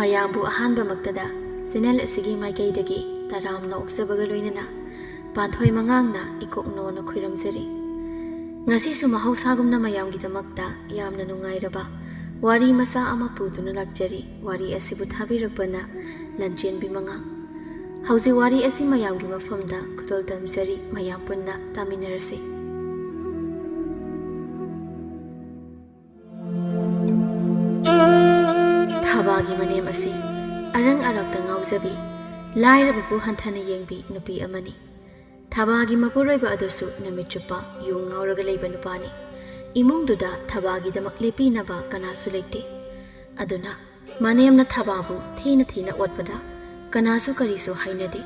ꯃꯌꯥꯝꯕꯨ ꯑꯍꯥꯟꯕꯃꯛꯇꯗ ꯆꯦꯅꯦꯜ ꯑꯁꯤꯒꯤ ꯃꯥꯏꯀꯩꯗꯒꯤ ꯇꯔꯥꯝꯅ ꯑꯣꯛꯆꯕꯒ ꯂꯣꯏꯅꯅ ꯄꯥꯟꯊꯣꯏ ꯃꯉꯥꯡꯅ ꯏꯀꯣꯛꯅꯣꯅ ꯈꯨꯔꯨꯝꯖꯔꯤ꯫ ꯉꯁꯤꯁꯨ ꯃꯍꯧꯁꯥꯒꯨꯝꯅ ꯃꯌꯥꯝꯒꯤꯗꯃꯛꯇ ꯌꯥꯝꯅ ꯅꯨꯡꯉꯥꯏꯔꯕ ꯋꯥꯔꯤ ꯃꯆꯥ ꯑꯃ ꯄꯨꯗꯨꯅ ꯂꯥꯛꯆꯔꯤ꯫ ꯋꯥꯔꯤ ꯑꯁꯤꯕꯨ ꯊꯥꯕꯤꯔꯛꯄꯅ ꯂꯟꯆꯦꯟꯕꯤ ꯃꯉꯥꯡ꯫ ꯍꯧꯖꯤꯛ ꯋꯥꯔꯤ ꯑꯁꯤ ꯃꯌꯥꯝꯒꯤ ꯃꯐꯝꯗ ꯈꯨꯗꯣꯜ ꯇꯝꯖꯔꯤ, ꯃꯌꯥꯝ ꯄꯨꯟꯅ ꯇꯥꯃꯤꯟꯅꯔꯁꯤ꯫ ꯊꯥꯕꯥꯒꯤ ꯃꯅꯦꯝ ꯑꯁꯤ ꯑꯔꯪ ꯑꯔꯛꯇ ꯉꯥꯎꯖꯕꯤ, ꯂꯥꯏꯔꯕꯕꯨ ꯍꯟꯊꯅ ꯌꯦꯡꯕꯤ ꯅꯨꯄꯤ ꯑꯃꯅꯤ꯫ ꯊꯥꯕꯥꯒꯤ ꯃꯄꯨꯔꯣꯏꯕ ꯑꯗꯨꯁꯨ ꯅꯨꯃꯤꯠ ꯆꯨꯞꯄ ꯌꯨ ꯉꯥꯎꯔꯒ ꯂꯩꯕ ꯅꯨꯄꯥꯅꯤ꯫ ꯏꯃꯨꯡꯗꯨꯗ ꯊꯥꯕꯥꯒꯤꯗꯃꯛ ꯂꯦꯞꯄꯤꯅꯕ ꯀꯅꯥꯁꯨ ꯂꯩꯇꯦ꯫ ꯑꯗꯨꯅ ꯃꯅꯦꯝꯅ ꯊꯥꯕꯥꯕꯨ ꯊꯤꯅ ꯊꯤꯅ ꯑꯣꯠꯄꯗ ꯀꯅꯥꯁꯨ ꯀꯔꯤꯁꯨ ꯍꯥꯏꯅꯗꯦ꯫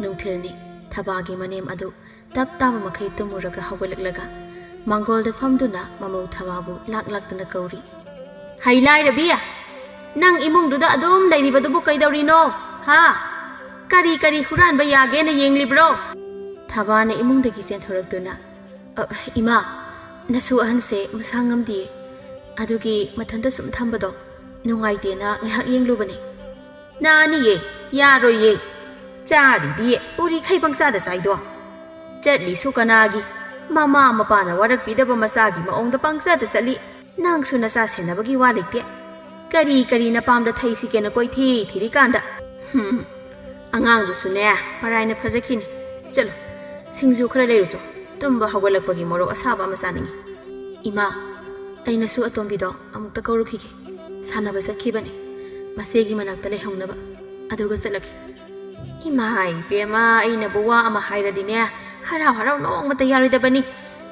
ꯅꯨꯡꯊꯤꯜꯅꯤ, ꯊꯥꯕꯥꯒꯤ ꯃꯅꯦꯝ ꯑꯗꯨ ꯇꯞ ꯇꯥꯕ ꯃꯈꯩ ꯇꯨꯝꯃꯨꯔꯒ ꯍꯧꯒꯠꯂꯛꯂꯒ ꯃꯥꯡꯒꯣꯜꯗ ꯐꯝꯗꯨꯅ ꯃꯃꯧ ꯊꯥꯕꯥꯕꯨ ꯂꯥꯛꯇꯅ ꯀꯧꯔꯤ꯫ "ꯍꯩ ꯂꯥꯏꯔꯕꯤ, ꯅꯪ ꯏꯃꯨꯡꯗꯨꯗ ꯑꯗꯨꯝ ꯂꯩꯔꯤꯕꯗꯨꯕꯨ ꯀꯩꯗꯧꯔꯤꯅꯣ? ꯍꯥ? ꯀꯔꯤ ꯀꯔꯤ ꯍꯨꯔꯥꯟꯕ ꯌꯥꯒꯦꯅ ꯌꯦꯡꯂꯤꯕ꯭ꯔꯣ?" ꯊꯥꯕꯥꯅ ꯏꯃꯨꯡꯗꯒꯤ ꯆꯦꯟꯊꯣꯔꯛꯇꯨꯅ, "ꯏꯃꯥ, ꯅꯁꯨ ꯑꯍꯟꯁꯦ ꯃꯁꯥ ꯉꯝꯗꯤꯌꯦ, ꯑꯗꯨꯒꯤ ꯃꯊꯟꯇ ꯁꯨꯝ ꯊꯝꯕꯗꯣ ꯅꯨꯡꯉꯥꯏꯇꯦꯅ ꯉꯥꯏꯍꯥꯛ ꯌꯦꯡꯂꯨꯕꯅꯦ." "ꯅꯥꯅꯤꯌꯦ, ꯌꯥꯔꯣꯏꯌꯦ, ꯆꯥꯔꯤꯗꯤ ꯎꯔꯤꯈꯩ ꯄꯪꯆꯥꯗ ꯆꯥꯏꯗꯣ꯫ ꯆꯠꯂꯤꯁꯨ ꯀꯅꯥꯒꯤ? ꯃꯃꯥ ꯃꯄꯥꯅ ꯋꯥꯔꯛꯄꯤꯗꯕ ꯃꯆꯥꯒꯤ ꯃꯑꯣꯡꯗ ꯄꯪꯆꯥꯗ ꯆꯠꯂꯤ꯫ ꯅꯪꯁꯨ ꯅꯆꯥ ꯁꯦꯟꯅꯕꯒꯤ ꯋꯥ ꯂꯩꯇꯦ꯫ ꯀꯔꯤ ꯀꯔꯤ ꯅꯄꯥꯝꯗ ꯊꯩꯁꯤꯒꯦꯅ ꯀꯣꯏꯊꯤ ꯊꯤꯔꯤꯀꯥꯟꯗ ꯑꯉꯥꯡꯗꯨꯁꯨꯅꯦ ꯃꯔꯥꯏꯅ ꯐꯖꯈꯤꯅꯤ꯫ ꯆꯠꯂꯣ, ꯁꯤꯡꯖꯨ ꯈꯔ ꯂꯩꯔꯨꯆꯣ, ꯇꯨꯝꯕ ꯍꯧꯒꯠꯂꯛꯄꯒꯤ ꯃꯣꯔꯣꯛ ꯑꯁꯥꯕ ꯑꯃ ꯆꯥꯅꯤꯡꯉꯤ." "ꯏꯃꯥ, ꯑꯩꯅꯁꯨ ꯑꯇꯣꯝꯕꯤꯗꯣ ꯑꯃꯨꯛꯇ ꯀꯧꯔꯨꯈꯤꯒꯦ, ꯁꯥꯟꯅꯕ ꯆꯠꯈꯤꯕꯅꯦ, ꯃꯆꯦꯒꯤ ꯃꯅꯥꯛꯇ ꯂꯩꯍꯧꯅꯕ, ꯑꯗꯨꯒ ꯆꯠꯂꯒꯦ." "ꯏꯃꯥ ꯏꯕꯦꯝꯃ, ꯑꯩꯅꯕꯨ ꯋꯥ ꯑꯃ ꯍꯥꯏꯔꯗꯤꯅꯦ ꯍꯔꯥꯎ ꯍꯔꯥꯎ ꯅꯣꯡꯃꯇ ꯌꯥꯔꯣꯏꯗꯕꯅꯤ꯫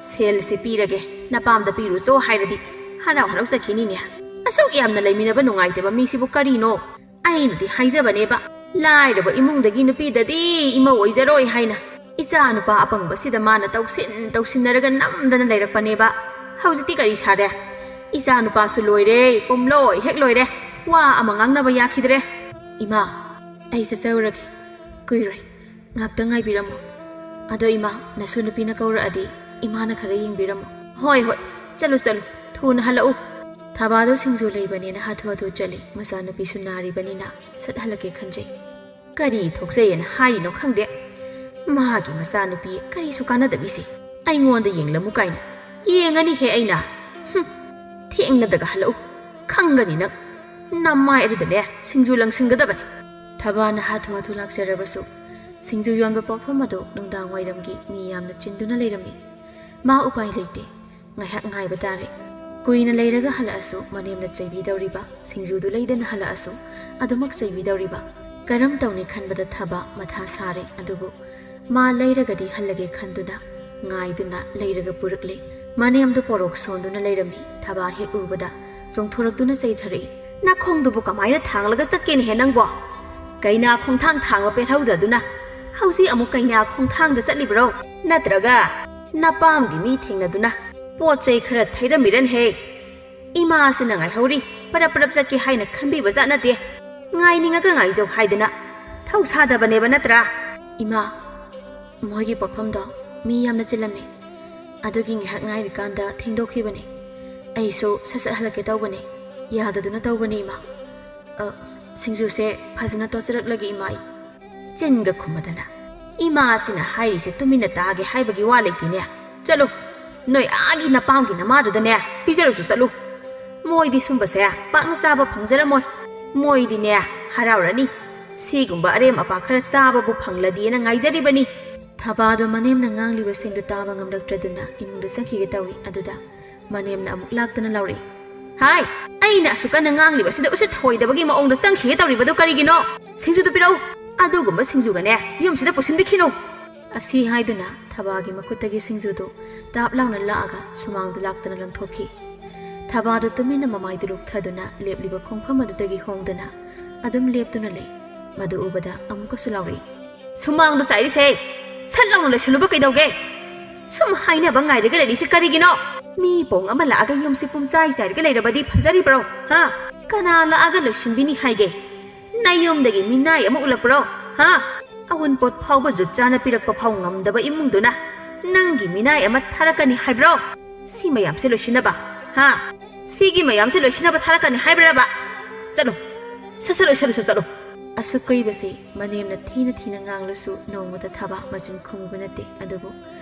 ꯁꯦꯜꯁꯤ ꯄꯤꯔꯒꯦ, ꯅꯄꯥꯝꯗ ꯄꯤꯔꯨꯆꯣ ꯍꯥꯏꯔꯗꯤ ꯍꯔꯥꯎ ꯍꯔꯥꯎ ꯆꯠꯈꯤꯅꯤꯅꯦ꯫ ꯑꯁꯨꯛ ꯌꯥꯝꯅ ꯂꯩꯃꯤꯟꯅꯕ ꯅꯨꯡꯉꯥꯏꯇꯕ ꯃꯤꯁꯤꯕꯨ ꯀꯔꯤꯅꯣ? ꯑꯩꯅꯗꯤ ꯍꯥꯏꯖꯕꯅꯦꯕ, ꯂꯥꯏꯔꯕ ꯏꯃꯨꯡꯗꯒꯤ ꯅꯨꯄꯤꯗꯗꯤ ꯏꯃꯧ ꯑꯣꯏꯖꯔꯣꯏ ꯍꯥꯏꯅ꯫ ꯏꯆꯥ ꯅꯨꯄꯥ ꯑꯄꯪꯕꯁꯤꯗ ꯃꯥꯅ ꯇꯧꯁꯤꯟꯅꯔꯒ ꯅꯝꯗꯅ ꯂꯩꯔꯛꯄꯅꯦꯕ꯫ ꯍꯧꯖꯤꯛꯇꯤ ꯀꯔꯤ ꯁꯥꯔꯦ? ꯏꯆꯥ ꯅꯨꯄꯥꯁꯨ ꯂꯣꯏꯔꯦ, ꯄꯨꯝꯂꯣꯏ ꯍꯦꯛ ꯂꯣꯏꯔꯦ, ꯋꯥ ꯑꯃ ꯉꯥꯡꯅꯕ ꯌꯥꯈꯤꯗ꯭ꯔꯦ꯫ ꯏꯃꯥ, ꯑꯩ ꯆꯠꯆꯔꯨꯔꯒꯦ, ꯀꯨꯏꯔꯣꯏ, ꯉꯥꯛꯇꯪ ꯉꯥꯏꯕꯤꯔꯝꯃꯣ꯫ ꯑꯗꯣ ꯏꯃꯥ, ꯅꯁꯨ ꯅꯨꯄꯤꯅ ꯀꯧꯔꯛꯑꯗꯤ ꯏꯃꯥꯅ ꯈꯔ ꯌꯦꯡꯕꯤꯔꯝꯃꯣ." "ꯍꯣꯏ ꯍꯣꯏ, ꯆꯠꯂꯨ, ꯊꯨꯅ ꯍꯜꯂꯛꯎ." ꯊꯥꯕꯥꯗꯣ ꯁꯤꯡꯖꯨ ꯂꯩꯕꯅꯦꯅ ꯍꯥꯊꯨ ꯍꯥꯊꯨ ꯆꯠꯂꯤ꯫ ꯃꯆꯥꯅꯨꯄꯤꯁꯨ ꯅꯥꯔꯤꯕꯅꯤꯅ ꯁꯠ ꯍꯜꯂꯛꯀꯦ ꯈꯟꯖꯩ꯫ ꯀꯔꯤ ꯊꯣꯛꯆꯩꯌꯦꯅ ꯍꯥꯏꯔꯤꯅꯣ ꯈꯪꯗꯦ, ꯃꯥꯒꯤ ꯃꯆꯥꯅꯨꯄꯤ ꯀꯔꯤꯁꯨ ꯀꯥꯟꯅꯗꯕꯤꯁꯦ ꯑꯩꯉꯣꯟꯗ ꯌꯦꯡꯂꯝꯃꯨ ꯀꯥꯏꯅ꯫ ꯌꯦꯡꯉꯅꯤꯍꯦ ꯑꯩꯅ꯫ ꯊꯦꯡꯅꯗꯒ ꯍꯜꯂꯛꯎ, ꯈꯪꯒꯅꯤ ꯅꯪ꯫ ꯅꯃꯥꯏ ꯑꯗꯨꯗꯅꯦ ꯁꯤꯡꯖꯨ ꯂꯪꯁꯤꯟꯒꯗꯕꯅꯤ꯫ ꯊꯥꯕꯥꯅ ꯍꯥꯊꯨ ꯍꯥꯊꯨ ꯂꯥꯛꯆꯔꯕꯁꯨ ꯁꯤꯡꯖꯨ ꯌꯣꯟꯕ ꯄꯣꯠꯐꯝ ꯑꯗꯨ ꯅꯨꯡꯗꯥꯡ ꯋꯥꯏꯔꯝꯒꯤ ꯃꯤ ꯌꯥꯝꯅ ꯆꯤꯟꯗꯨꯅ ꯂꯩꯔꯝꯃꯤ꯫ ꯃꯥ ꯎꯄꯥꯏ ꯂꯩꯇꯦ, ꯉꯥꯏꯍꯥꯛ ꯉꯥꯏꯕ ꯇꯥꯔꯦ꯫ ꯀꯨꯏꯅ ꯂꯩꯔꯒ ꯍꯜꯂꯛꯑꯁꯨ ꯃꯅꯦꯝꯅ ꯆꯩꯕꯤꯗꯧꯔꯤꯕ, ꯁꯤꯡꯖꯨꯗꯨ ꯂꯩꯗꯅ ꯍꯜꯂꯛꯑꯁꯨ ꯑꯗꯨꯃꯛ ꯆꯩꯕꯤꯗꯧꯔꯤꯕ꯫ ꯀꯔꯝ ꯇꯧꯅꯤ ꯈꯟꯕꯗ ꯊꯥꯕꯥ ꯃꯊꯥ ꯁꯥꯔꯦ꯫ ꯑꯗꯨꯕꯨ ꯃꯥ ꯂꯩꯔꯒꯗꯤ ꯍꯜꯂꯒꯦ ꯈꯟꯗꯨꯅ ꯉꯥꯏꯗꯨꯅ ꯂꯩꯔꯒ ꯄꯨꯔꯛꯂꯦ꯫ ꯃꯅꯦꯝꯗꯨ ꯄꯣꯔꯣꯛ ꯁꯣꯟꯗꯨꯅ ꯂꯩꯔꯝꯃꯤ꯫ ꯊꯥꯕꯥ ꯍꯦꯛ ꯎꯕꯗ ꯆꯣꯡꯊꯣꯔꯛꯇꯨꯅ ꯆꯩꯊꯔꯛꯏ꯫ "ꯅꯈꯣꯡꯗꯨꯕꯨ ꯀꯃꯥꯏꯅ ꯊꯥꯡꯂꯒ ꯆꯠꯀꯦꯅꯦꯍꯦ ꯅꯪꯕꯣ? ꯀꯩꯅꯥ ꯈꯣꯡꯊꯥꯡ ꯊꯥꯡꯕ ꯄꯦꯜꯍꯧꯗ꯭ꯔꯗꯨꯅ ꯍꯧꯖꯤꯛ ꯑꯃꯨꯛ ꯀꯩꯅꯥ ꯈꯣꯡꯊꯥꯡꯗ ꯆꯠꯂꯤꯕ꯭ꯔꯣ? ꯅꯠꯇ꯭ꯔꯒ ꯅꯄꯥꯝꯒꯤ ꯃꯤ ꯊꯦꯡꯅꯗꯨꯅ ꯄꯣꯠ ꯆꯩ ꯈꯔ ꯊꯩꯔꯝꯃꯤꯔꯟꯍꯦ? ꯏꯃꯥꯁꯤꯅ ꯉꯥꯏꯍꯧꯔꯤ, ꯄꯔꯞ ꯄꯔꯞ ꯆꯠꯀꯦ ꯍꯥꯏꯅ ꯈꯟꯕꯤꯕꯖꯥꯠ ꯅꯠꯇꯦ꯫ ꯉꯥꯏꯅꯤꯡꯉꯒ ꯉꯥꯏꯖꯧ ꯍꯥꯏꯗꯅ ꯊꯧꯁꯥꯗꯕꯅꯦꯕ ꯅꯠꯇ꯭ꯔꯥ?" "ꯏꯃꯥ, ꯃꯣꯏꯒꯤ ꯄꯣꯠꯐꯝꯗꯣ ꯃꯤ ꯌꯥꯝꯅ ꯆꯤꯜꯂꯝꯃꯦ, ꯑꯗꯨꯒꯤ ꯉꯥꯏꯍꯥꯛ ꯉꯥꯏꯔꯤꯀꯥꯟꯗ ꯊꯦꯡꯗꯣꯛꯈꯤꯕꯅꯦ꯫ ꯑꯩꯁꯨ ꯁꯠ ꯍꯜꯂꯛꯀꯦ ꯇꯧꯕꯅꯦ, ꯌꯥꯗꯗꯨꯅ ꯇꯧꯕꯅꯦ ꯏꯃꯥ꯫ ꯁꯤꯡꯖꯨꯁꯦ ꯐꯖꯅ ꯇꯣꯠꯆꯔꯛꯂꯒꯦ ꯏꯃꯥ ꯑꯩ." ꯆꯤꯟꯒ ꯈꯨꯝꯃꯗꯅ ꯏꯃꯥꯁꯤꯅ ꯍꯥꯏꯔꯤꯁꯦ ꯇꯨꯃꯤꯟꯅ ꯇꯥꯒꯦ ꯍꯥꯏꯕꯒꯤ ꯋꯥ ꯂꯩꯇꯦꯅꯦ꯫ ꯆꯠꯂꯨ, ꯅꯣꯏ ꯑꯥꯒꯤ ꯅꯄꯥꯝꯒꯤ ꯅꯃꯥꯗꯨꯗꯅꯦ ꯄꯤꯖꯔꯨꯁꯨ ꯆꯠꯂꯨ꯫ ꯃꯣꯏꯗꯤ ꯁꯨꯝꯕꯁꯦ ꯄꯥꯛꯅ ꯆꯥꯕ ꯐꯪꯖꯔꯝꯃꯣꯏ꯫ ꯃꯣꯏꯗꯤꯅꯦ ꯍꯔꯥꯎꯔꯅꯤ, ꯁꯤꯒꯨꯝꯕ ꯑꯔꯦꯝ ꯑꯄꯥ ꯈꯔ ꯆꯥꯕꯕꯨ ꯐꯪꯂꯗꯤꯅ ꯉꯥꯏꯖꯔꯤꯕꯅꯤ꯫ ꯊꯥꯕꯥꯗꯣ ꯃꯅꯦꯝꯅ ꯉꯥꯡꯂꯤꯕꯁꯤꯡꯗꯨ ꯇꯥꯕ ꯉꯝꯂꯛꯇ꯭ꯔꯗꯨꯅ ꯏꯃꯨꯡꯗ ꯆꯪꯈꯤꯒꯦ ꯇꯧꯏ꯫ ꯑꯗꯨꯗ ꯃꯅꯦꯝꯅ ꯑꯃꯨꯛ ꯂꯥꯛꯇꯅ ꯂꯥꯎꯔꯛꯏ꯫ "ꯍꯥꯏ, ꯑꯩꯅ ꯑꯁꯨꯛ ꯀꯟꯅ ꯉꯥꯡꯂꯤꯕꯁꯤꯗ ꯎꯁꯤꯠ ꯊꯑꯣꯏꯗꯕꯒꯤ ꯃꯑꯣꯡꯗ ꯆꯪꯈꯤꯒꯦ ꯇꯧꯔꯤꯕꯗꯨ ꯀꯔꯤꯒꯤꯅꯣ? ꯁꯤꯡꯖꯨꯗꯨ ꯄꯤꯔꯛꯎ, ꯑꯗꯨꯒꯨꯝꯕ ꯁꯤꯡꯖꯨꯒꯅꯦ ꯌꯨꯝꯁꯤꯗ ꯄꯨꯁꯤꯟꯕꯤꯈꯤꯅꯨ." ꯑꯁꯤ ꯍꯥꯏꯗꯨꯅ ꯊꯥꯕꯥꯒꯤ ꯃꯈꯨꯠꯇꯒꯤ ꯁꯤꯡꯖꯨꯗꯨ ꯇꯥꯞ ꯂꯥꯎꯅ ꯂꯥꯛꯑꯒ ꯁꯨꯃꯥꯡꯗ ꯂꯥꯛꯇꯅ ꯂꯪꯊꯣꯛꯈꯤ꯫ ꯊꯥꯕꯥꯗꯨ ꯇꯨꯃꯤꯟꯅ ꯃꯃꯥꯏꯗꯨ ꯂꯨꯞꯊꯗꯨꯅ ꯂꯦꯞꯂꯤꯕ ꯈꯣꯡꯐꯝ ꯑꯗꯨꯗꯒꯤ ꯍꯣꯡꯗꯅ ꯑꯗꯨꯝ ꯂꯦꯞꯇꯨꯅ ꯂꯩ꯫ ꯃꯗꯨ ꯎꯕꯗ ꯑꯃꯨꯛꯀꯁꯨ ꯂꯥꯎꯔꯛꯏ꯫ "ꯁꯨꯃꯥꯡꯗ ꯆꯥꯏꯔꯤꯁꯦ ꯁꯠ ꯂꯥꯎꯅ ꯂꯣꯏꯁꯤꯜꯂꯨꯕ ꯀꯩꯗꯧꯒꯦ? ꯁꯨꯝ ꯍꯥꯏꯅꯕ ꯉꯥꯏꯔꯒ ꯂꯩꯔꯤꯁꯤ ꯀꯔꯤꯒꯤꯅꯣ? ꯃꯤ ꯄꯣꯡ ꯑꯃ ꯂꯥꯛꯑꯒ ꯌꯨꯝꯁꯤ ꯄꯨꯝꯆꯥꯏ ꯆꯥꯏꯔꯒ ꯂꯩꯔꯕꯗꯤ ꯐꯖꯔꯤꯕ꯭ꯔꯣ? ꯍꯥ? ꯀꯅꯥ ꯂꯥꯛꯑꯒ ꯂꯣꯏꯁꯤꯟꯕꯤꯅꯤ ꯍꯥꯏꯒꯦ? ꯅꯌꯨꯝꯗꯒꯤ ꯃꯤꯅꯥꯏ ꯑꯃ ꯎꯠꯂꯛꯄ꯭ꯔꯣ? ꯍꯥ? ꯑꯎꯟꯄꯣꯠ ꯐꯥꯎꯕ ꯖꯨꯠ ꯆꯥꯅ ꯄꯤꯔꯛꯄ ꯐꯥꯎ ꯉꯝꯗꯕ ꯏꯃꯨꯡꯗꯨꯅ ꯅꯪꯒꯤ ꯃꯤꯅꯥꯏ ꯑꯃ ꯊꯥꯔꯛꯀꯅꯤ ꯍꯥꯏꯕ꯭ꯔꯣ? ꯁꯤ ꯃꯌꯥꯝꯁꯦ ꯂꯣꯏꯁꯤꯟꯅꯕ, ꯍꯥ? ꯁꯤꯒꯤ ꯃꯌꯥꯝꯁꯦ ꯂꯣꯏꯁꯤꯟꯅꯕ ꯊꯥꯔꯛꯀꯅꯤ ꯍꯥꯏꯕ꯭ꯔꯕ? ꯆꯠꯂꯨ, ꯁꯁꯔꯣꯏ ꯁꯔꯁꯨ ꯆꯠꯂꯣ ꯑꯁꯨꯛ ꯀꯨꯏꯕꯁꯤ ꯃꯅꯦꯝꯅ ꯊꯤꯅ ꯊꯤꯅ ꯉꯥꯡꯂꯁꯨ ꯅꯣꯡꯃꯗ ꯊꯕ ꯃꯆꯤꯟ ꯈꯨꯝꯕ ꯅꯠꯇꯦ ꯑꯗꯨꯕꯨ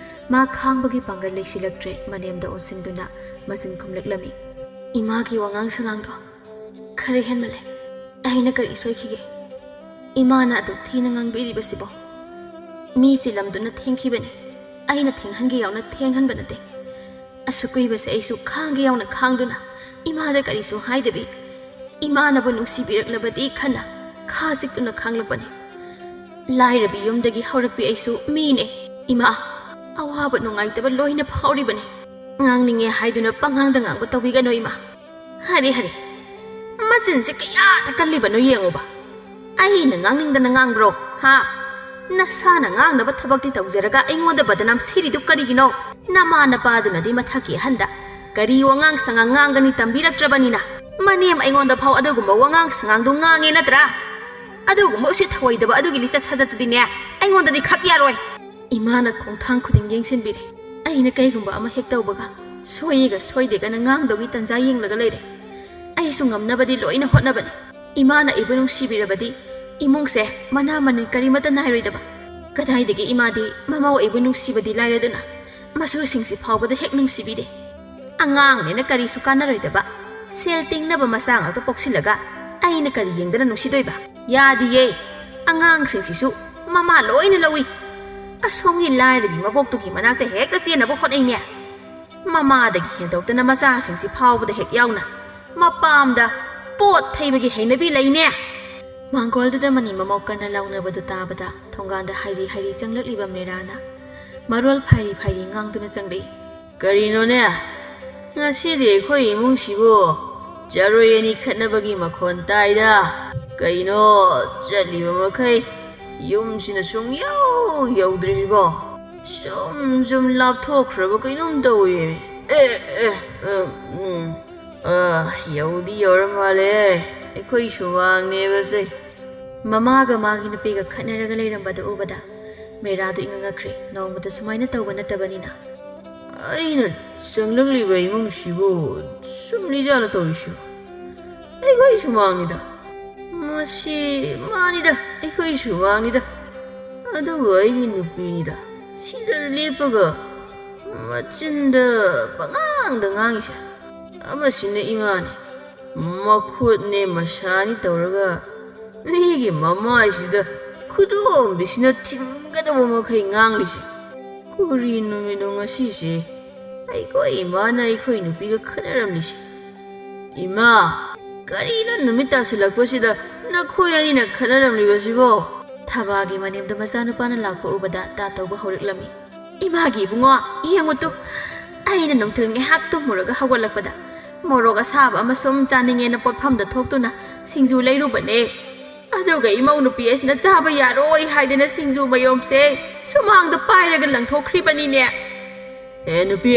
ꯃꯥ ꯈꯥꯡꯕꯒꯤ ꯄꯥꯡꯒꯜ ꯂꯩꯁꯤꯜꯂꯛꯇ꯭ꯔꯦ ꯃꯅꯦꯝꯗ ꯑꯣꯟꯁꯤꯟꯗꯨꯅ ꯃꯆꯤꯟ ꯈꯨꯝꯂꯛꯂꯝꯃꯤ ꯏꯃꯥꯒꯤ ꯋꯥꯉꯥꯡ ꯁꯉꯥꯡꯗꯣ ꯈꯔ ꯍꯦꯟꯃꯜꯂꯦ ꯑꯩꯅ ꯀꯔꯤ ꯁꯣꯏꯈꯤꯒꯦ ꯏꯃꯥꯅ ꯑꯗꯨꯛ ꯊꯤꯅ ꯉꯥꯡꯕꯤꯔꯤꯕꯁꯤꯕꯣ ꯃꯤ ꯆꯤꯜꯂꯝꯗꯨꯅ ꯊꯦꯡꯈꯤꯕꯅꯤ ꯑꯩꯅ ꯊꯦꯡꯍꯟꯒꯦ ꯌꯥꯎꯅ ꯊꯦꯡꯍꯟꯕ ꯅꯠꯇꯦ ꯑꯁꯨꯛ ꯀꯨꯏꯕꯁꯦ ꯑꯩꯁꯨ ꯈꯥꯡꯒꯦ ꯌꯥꯎꯅ ꯈꯥꯡꯗꯨꯅ ꯏꯃꯥꯗ ꯀꯔꯤꯁꯨ ꯍꯥꯏꯗꯕꯤ ꯏꯃꯥꯅꯕꯨ ꯅꯨꯡꯁꯤꯕꯤꯔꯛꯂꯕꯗꯤ ꯈꯟꯅ ꯈꯥ ꯆꯤꯛꯇꯨꯅ ꯈꯥꯡꯂꯛꯄꯅꯤ ꯂꯥꯏꯔꯕꯤ ꯌꯨꯝꯗꯒꯤ ꯍꯧꯔꯛꯄꯤ ꯑꯩꯁꯨ ꯃꯤꯅꯦ ꯏꯃꯥ ꯑꯋꯥꯕ ꯅꯨꯡꯉꯥꯏꯇꯕ ꯂꯣꯏꯅ ꯐꯥꯎꯔꯤꯕꯅꯤ ꯉꯥꯡꯅꯤꯡꯉꯦ ꯍꯥꯏꯗꯨꯅ ꯄꯉꯥꯡꯗ ꯉꯥꯡꯕ ꯇꯧꯕꯤꯒꯅꯨ ꯏꯃꯥ ꯍꯔꯦ ꯍꯔꯦ ꯃꯆꯤꯟꯁꯦ ꯀꯌꯥꯗ ꯀꯜꯂꯤꯕꯅꯣ ꯌꯦꯡꯉꯨꯕ ꯑꯩꯅ ꯉꯥꯡꯅꯤꯡꯗꯅ ꯉꯥꯡꯕ꯭ꯔꯣ ꯍꯥ ꯅꯁꯥꯅ ꯉꯥꯡꯅꯕ ꯊꯕꯛꯇꯤ ꯇꯧꯖꯔꯒ ꯑꯩꯉꯣꯟꯗ ꯕꯗꯅꯥꯝ ꯁꯤꯔꯤꯗꯨ ꯀꯔꯤꯒꯤꯅꯣ ꯅꯃꯥ ꯅꯄꯥꯗꯨꯅꯗꯤ ꯃꯊꯛꯀꯤ ꯑꯍꯟꯗ ꯀꯔꯤ ꯋꯥꯉꯥꯡ ꯁꯉꯥꯡ ꯉꯥꯡꯒꯅꯤ ꯇꯝꯕꯤꯔꯛꯇ꯭ꯔꯕꯅꯤꯅ ꯃꯅꯦꯝ ꯑꯩꯉꯣꯟꯗ ꯐꯥꯎ ꯑꯗꯨꯒꯨꯝꯕ ꯋꯥꯉꯥꯡ ꯁꯉꯥꯡꯗꯨ ꯉꯥꯡꯉꯦ ꯅꯠꯇ꯭ꯔꯥ ꯑꯗꯨꯒꯨꯝꯕ ꯎꯁꯤꯠ ꯊꯑꯣꯏꯗꯕ ꯑꯗꯨꯒꯤ ꯂꯤꯆꯠ ꯁꯥꯖꯠꯇꯨꯗꯤꯅꯦ ꯑꯩꯉꯣꯟꯗꯗꯤ ꯈꯛ ꯌꯥꯔꯣꯏ ꯏꯃꯥꯅ ꯈꯣꯡꯊꯥꯡ ꯈꯨꯗꯤꯡ ꯌꯦꯡꯁꯤꯟꯕꯤꯔꯦ ꯑꯩꯅ ꯀꯩꯒꯨꯝꯕ ꯑꯃ ꯍꯦꯛ ꯇꯧꯕꯒ ꯁꯣꯏꯌꯦꯒ ꯁꯣꯏꯗꯦꯒꯅ ꯉꯥꯡꯗꯧꯒꯤ ꯇꯟꯖꯥ ꯌꯦꯡꯂꯒ ꯂꯩꯔꯦ ꯑꯩꯁꯨ ꯉꯝꯅꯕꯗꯤ ꯂꯣꯏꯅ ꯍꯣꯠꯅꯕꯅꯤ ꯏꯃꯥꯅ ꯑꯩꯕꯨ ꯅꯨꯡꯁꯤꯕꯤꯔꯕꯗꯤ ꯏꯃꯨꯡꯁꯦ ꯃꯅꯥ ꯃꯅꯤꯜ ꯀꯔꯤꯃꯠꯇ ꯅꯥꯏꯔꯣꯏꯗꯕ ꯀꯗꯥꯏꯗꯒꯤ ꯏꯃꯥꯗꯤ ꯃꯃꯧ ꯑꯩꯕꯨ ꯅꯨꯡꯁꯤꯕꯗꯤ ꯂꯥꯏꯔꯗꯨꯅ ꯃꯁꯨꯁꯤꯡꯁꯤ ꯐꯥꯎꯕꯗ ꯍꯦꯛ ꯅꯨꯡꯁꯤꯕꯤꯗꯦ ꯑꯉꯥꯡꯅꯦꯅ ꯀꯔꯤꯁꯨ ꯀꯥꯟꯅꯔꯣꯏꯗꯕ ꯁꯦꯜ ꯇꯤꯡꯅꯕ ꯃꯆꯥ ꯉꯥꯛꯇ ꯄꯣꯛꯁꯤꯜꯂꯒ ꯑꯩꯅ ꯀꯔꯤ ꯌꯦꯡꯗꯅ ꯅꯨꯡꯁꯤꯗꯣꯏꯕ ꯌꯥꯗꯤꯌꯦ ꯑꯉꯥꯡꯁꯤꯡꯁꯤꯁꯨ ꯃꯃꯥ ꯂꯣꯏꯅ ꯂꯧꯏ ꯑꯁꯣꯝꯒꯤ ꯂꯥꯏꯔꯕꯤ ꯃꯕꯣꯛꯇꯨꯒꯤ ꯃꯅꯥꯛꯇ ꯍꯦꯛꯇ ꯆꯦꯟꯅꯕ ꯍꯣꯠꯅꯩꯅꯦ ꯃꯃꯥꯗꯒꯤ ꯍꯦꯟꯗꯣꯛꯇꯅ ꯃꯆꯥꯁꯤꯡꯁꯤ ꯐꯥꯎꯕꯗ ꯍꯦꯛ ꯌꯥꯎꯅ ꯃꯄꯥꯝꯗ ꯄꯣꯠ ꯊꯩꯕꯒꯤ ꯍꯩꯅꯕꯤ ꯂꯩꯅꯦ ꯃꯥꯡꯒꯣꯜꯗꯨꯗ ꯃꯅꯤ ꯃꯃꯧ ꯀꯟꯅ ꯂꯥꯎꯅꯕꯗꯨ ꯇꯥꯕꯗ ꯊꯣꯡꯒꯥꯟꯗ ꯍꯥꯏꯔꯤ ꯍꯥꯏꯔꯤ ꯆꯪꯂꯛꯂꯤꯕ ꯃꯦꯔꯥꯅ ꯃꯔꯣꯜ ꯐꯥꯏꯔꯤ ꯐꯥꯏꯔꯤ ꯉꯥꯡꯗꯨꯅ ꯆꯪꯂꯛꯏ ꯀꯔꯤꯅꯣꯅꯦ ꯉꯁꯤꯗꯤ ꯑꯩꯈꯣꯏ ꯏꯃꯨꯡꯁꯤꯕꯨ ꯆꯔꯣꯏ ꯑꯅꯤ ꯈꯠꯅꯕꯒꯤ ꯃꯈꯣꯟ ꯇꯥꯏꯗ ꯀꯩꯅꯣ ꯆꯠꯂꯤꯕ ꯃꯈꯩ ꯌꯨꯝꯁꯤꯅ ꯁꯨꯡꯌꯧ ꯌꯧꯗ꯭ꯔꯤꯁꯤꯕꯣ ꯁꯨꯝ ꯂꯥꯞꯊꯣꯛꯈ꯭ꯔꯕ ꯀꯩꯅꯣꯝ ꯇꯧꯏ ꯌꯧꯗꯤ ꯌꯧꯔ ꯃꯥꯜꯂꯦ ꯑꯩꯈꯣꯏ ꯁꯨꯃꯥꯡꯅꯦꯕꯁꯦ ꯃꯃꯥꯒ ꯃꯥꯒꯤ ꯅꯨꯄꯤꯒ ꯈꯠꯅꯔꯒ ꯂꯩꯔꯝꯕꯗ ꯎꯕꯗ ꯃꯦꯔꯥꯗꯨ ꯏꯉꯛꯉꯛꯈ꯭ꯔꯦ ꯅꯣꯡꯃꯗ ꯁꯨꯃꯥꯏꯅ ꯇꯧꯕ ꯅꯠꯇꯕꯅꯤꯅ ꯑꯩꯅ ꯆꯪꯂꯛꯂꯤꯕ ꯏꯃꯨꯡꯁꯤꯕꯨ ꯁꯨꯝꯅꯤꯖꯥꯅ ꯇꯧꯔꯤꯁꯤꯕꯨ ꯑꯩꯈꯣꯏ ꯁꯨꯃꯥꯡꯅꯤꯗ ꯃꯁꯤ ꯃꯥꯅꯤꯗ ꯑꯩꯈꯣꯏ ꯁꯨꯃꯥꯡꯅꯤꯗ ꯑꯗꯨꯒ ꯑꯩꯒꯤ ꯅꯨꯄꯤꯅꯤꯗ ꯁꯤꯗ ꯂꯦꯞꯄꯒ ꯃꯆꯤꯟꯗ ꯄꯉꯥꯡꯗ ꯉꯥꯡꯉꯤꯁꯦ ꯑꯃꯁꯤꯅ ꯏꯃꯥꯅꯤ ꯃꯈꯨꯠꯅꯦ ꯃꯁꯥꯅꯤ ꯇꯧꯔꯒ ꯃꯤꯒꯤ ꯃꯃꯥꯏꯁꯤꯗ ꯈꯨꯗꯣꯝꯕꯤꯁꯤꯅ ꯊꯤꯟꯒꯗꯕ ꯃꯈꯩ ꯉꯥꯡꯂꯤꯁꯦ ꯀꯔꯤ ꯅꯨꯃꯤꯠꯅꯣ ꯉꯁꯤꯁꯦ ꯑꯩꯈꯣꯏ ꯏꯃꯥꯅ ꯑꯩꯈꯣꯏ ꯅꯨꯄꯤꯒ ꯈꯠꯅꯔꯝꯂꯤꯁꯦ ꯏꯃꯥ ꯀꯔꯤꯅꯣ ꯅꯨꯃꯤꯠ ꯇꯥꯁꯤꯜꯂꯛꯄꯁꯤꯗ ꯅꯈꯣꯏ ꯑꯅꯤꯅ ꯈꯠꯅꯔꯝꯂꯤꯕꯁꯤꯕꯣ ꯊꯕꯥꯒꯤ ꯃꯅꯦꯝꯗ ꯃꯆꯥꯅꯨꯄꯥꯅ ꯂꯥꯛꯄ ꯎꯕꯗ ꯇꯥ ꯇꯧꯕ ꯍꯧꯔꯛꯂꯝꯃꯤ ꯏꯃꯥꯒꯤ ꯏꯕꯨꯡꯉꯣ ꯌꯦꯡꯉꯨꯇꯨ ꯑꯩꯅ ꯅꯨꯡꯊꯤꯜ ꯉꯥꯏꯍꯥꯛ ꯇꯨꯝꯃꯨꯔꯒ ꯍꯧꯒꯠꯂꯛꯄꯗ ꯃꯣꯔꯣꯛ ꯑꯁꯥꯕ ꯑꯃ ꯁꯨꯝ ꯆꯥꯅꯤꯡꯉꯦꯅ ꯄꯣꯠꯐꯝꯗ ꯊꯣꯛꯇꯨꯅ ꯁꯤꯡꯖꯨ ꯂꯩꯔꯨꯕꯅꯦ ꯑꯗꯨꯒ ꯏꯃꯧ ꯅꯨꯄꯤ ꯑꯁꯤꯅ ꯆꯥꯕ ꯌꯥꯔꯣꯏ ꯍꯥꯏꯗꯅ ꯁꯤꯡꯖු ꯃꯌꯣꯝꯁꯦ ꯁꯨꯃꯥꯡꯗ ꯄꯥꯏꯔꯒ ꯂꯪꯊꯣꯛꯈ꯭ꯔꯤꯕꯅꯤꯅꯦ ꯅꯨꯄꯤ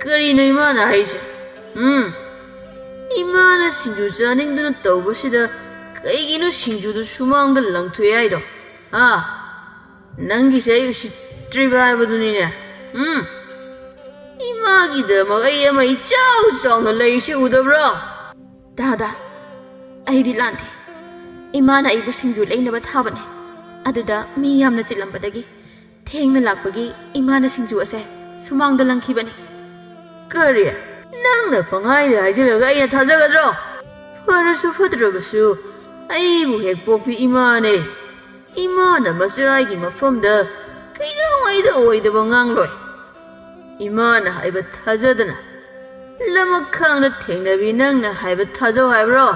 ꯀꯔꯤꯅꯣ ꯏꯃꯥꯅ ꯍꯥꯏꯁꯦ 이마나 신주 짜닝드는 떠보시다 그이기는 신주도 수망들 랑투에 아이도 난기세 유시 트리바이버드니네 이마기다 마가이야마 이짜우짜우나 레이시 우더브라 다다 아이디 란데 이마나 이부 신주 레이나바 타바네 아두다 미얌나 찔람바다기 탱나 락바기 이마나 신주 아세 수망들 랑키바니 그래 낭나 방아이다 하이질러가 이나 타자가죠 파르수 파드러가수 아이부 핵복피 이마네 이마나 마스아이기 마펌다 그이가와이다 오이다 방앙로이 이마나 하이바 타자드나 라마캉나 탱나비 낭나 하이바 타자 하이브로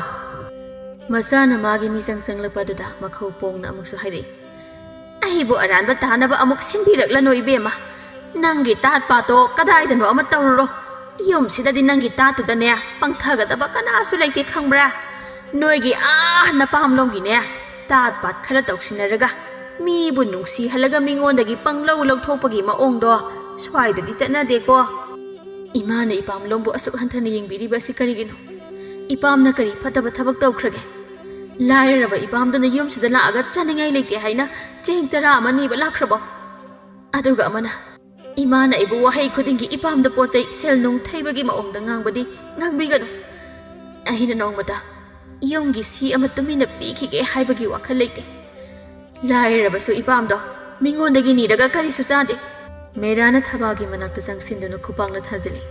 마사나 마기 미상상락바두다 마카우뽕나 아묵수 하이리 아이부 아란바 타나바 아묵 생비락라노 이베마 낭기 따ꯠ파토 까다이다노 아마 따우로 ꯌꯨꯝꯁꯤꯗꯗꯤ ꯅꯪꯒꯤ ꯇꯥꯠꯇꯨꯗꯅꯦ ꯄꯪꯊꯒꯗꯕ ꯀꯅꯥꯁꯨ ꯂꯩꯇꯦ ꯈꯪꯕ꯭ꯔꯥ ꯅꯣꯏꯒꯤ ꯅꯄꯥꯝꯂꯣꯝꯒꯤꯅꯦ ꯇꯥꯠ ꯄꯥꯠ ꯈꯔ ꯇꯧꯁꯤꯟꯅꯔꯒ ꯃꯤꯕꯨ ꯅꯨꯡꯁꯤꯍꯜꯂꯒ ꯃꯤꯉꯣꯟꯗꯒꯤ ꯄꯪꯂꯧ ꯂꯧꯊꯣꯛꯄꯒꯤ ꯃꯑꯣꯡꯗꯣ ꯁ꯭ꯋꯥꯏꯗꯗꯤ ꯆꯠꯅꯗꯦꯀꯣ ꯏꯃꯥꯅ ꯏꯄꯥꯝꯂꯣꯝꯕꯨ ꯑꯁꯨꯛ ꯍꯟꯊꯅ ꯌꯦꯡꯕꯤꯔꯤꯕꯁꯤ ꯀꯔꯤꯒꯤꯅꯣ ꯏꯄꯥꯝꯅ ꯀꯔꯤ ꯐꯠꯇꯕ ꯊꯕꯛ ꯇꯧꯈ꯭ꯔꯒꯦ ꯂꯥꯏꯔꯔꯕ ꯏꯄꯥꯝꯗꯨꯅ ꯌꯨꯝꯁꯤꯗ ꯂꯥꯛꯑꯒ ꯆꯥꯅꯤꯡꯉꯥꯏ ꯂꯩꯇꯦ ꯍꯥꯏꯅ ꯆꯦꯡ ꯆꯔꯥ ꯑꯃ ꯅꯤꯕ ꯂꯥꯛꯈ꯭ꯔꯕꯣ ꯑꯗꯨꯒ ꯑꯃꯅ 이마나 이부 와헤이 코딩기 이밤다 뽀세이 셀농 태이버기 마옹다 낭바디 낭비가노 아히나 농마다 ꯌꯨꯝꯒꯤ ꯁꯤ ꯑꯃ ꯇꯨꯃꯤꯟꯅ ꯄꯤꯈꯤꯒꯦ ꯍꯥꯏꯕꯒꯤ ꯋꯥꯈꯜ ꯂꯩꯇꯦ ꯂꯥꯏꯔꯕꯁꯨ ꯏꯄꯥꯝꯗꯣ ꯃꯤꯉꯣꯟꯗꯒꯤ ꯅꯤꯔꯒ ꯀꯔꯤꯁꯨ ꯆꯥꯗꯦ ꯃꯦꯔꯥꯅ ꯊꯕꯥꯒꯤ ꯃꯅꯥꯛꯇ ꯆꯪꯁꯤꯟꯗꯨꯅ ꯈꯨꯄꯥꯛꯅ ꯊꯥꯖꯤꯜꯂꯤ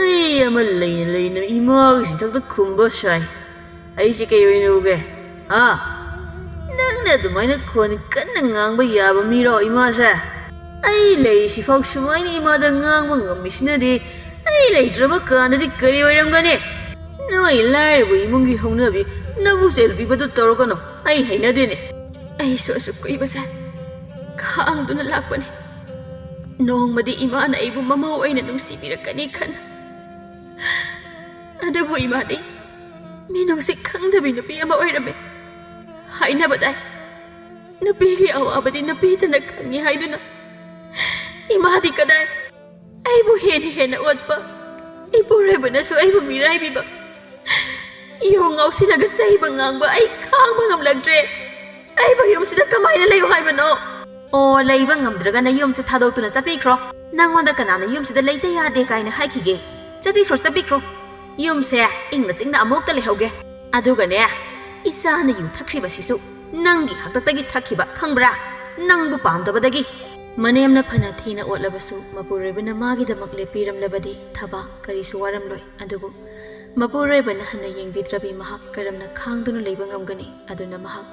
ꯑꯩ ꯑꯃ ꯂꯩꯅ ꯂꯩꯅ ꯏꯃꯥꯒꯤ ꯁꯤꯊꯛꯇ ꯈꯨꯝꯕ ꯁꯥꯏ ꯑꯩꯁꯦ ꯀꯩ ꯑꯣꯏꯅ ꯎꯒꯦ ꯅꯪꯅ ꯑꯗꯨꯃꯥꯏꯅ ꯈꯣꯟ ꯀꯟꯅ ꯉꯥꯡꯕ ꯌꯥꯕ ꯃꯤꯔꯣ ꯏꯃꯥꯁꯦ ꯑꯩ ꯂꯩꯔꯤꯁꯤꯐꯥꯎ ꯁꯨꯃꯥꯏꯅ ꯏꯃꯥꯗ ꯉꯥꯡꯕ ꯉꯝꯃꯤꯁꯤꯅꯗꯤ ꯑꯩ ꯂꯩꯇ꯭ꯔꯕ ꯀꯥꯟꯗꯗꯤ ꯀꯔꯤ ꯑꯣꯏꯔꯝꯒꯅꯤ ꯅꯣꯏ ꯂꯥꯏꯔꯕ ꯏꯃꯨꯡꯒꯤ ꯍꯧꯅꯕꯤ ꯅꯕꯨꯛ ꯆꯦꯜ ꯄꯤꯕꯗꯨ ꯇꯧꯔꯒꯅꯨ ꯑꯩ ꯍꯩꯅꯗꯦꯅꯦ ꯑꯩꯁꯨ ꯑꯁꯨꯛ ꯀꯨꯏꯕꯁꯦ ꯈꯥꯡꯗꯨꯅ ꯂꯥꯛꯄꯅꯤ ꯅꯣꯡꯃꯗꯤ ꯏꯃꯥꯅ ꯑꯩꯕꯨ ꯃꯃꯥ ꯑꯣꯏꯅ ꯅꯨꯡꯁꯤꯕꯤꯔꯛꯀꯅꯤ ꯈꯟꯅ ꯑꯗꯨꯕꯨ ꯏꯃꯥꯗꯤ ꯃꯤꯅꯨꯡꯁꯤ ꯈꯪꯗꯕꯤ ꯅꯨꯄꯤ ꯑꯃ ꯑꯣꯏꯔꯝꯃꯦ ꯍꯥꯏꯅꯕꯗꯥꯏ ꯅꯨꯄꯤꯒꯤ ꯑꯋꯥꯕꯗꯤ ꯅꯨꯄꯤꯇꯅ ꯈꯪꯉꯤ ꯍꯥꯏꯗꯨꯅ 이마디 까달 아이보 헤니 헤나 옷바 이보레브나서 아이보 미라이비바 이용아우 시나가 사이바 낭바 아이 캉바 ngamlagdre 아이보 용시다 까마이나 레요 하이바노 오 레이바 ngam드라가나 용시 타도투나 짜비크로 낭원다 까나나 용시다 레이다 야데 까이나 하이키게 짜비크로 용세 잉나 찡나 아목다 레호게 아두가네 이사나 유 타크리바시수 낭기 학닥다기 타키바 캉브라 낭부 빰다바다기 Manayamna phana thina otlabasu Mapurebana magidamak lepiramlabadi thaba karisu waramloi adubu Mapurebana hana yengbidrabi mahak karamna khangduna leiba ngamgani aduna mahak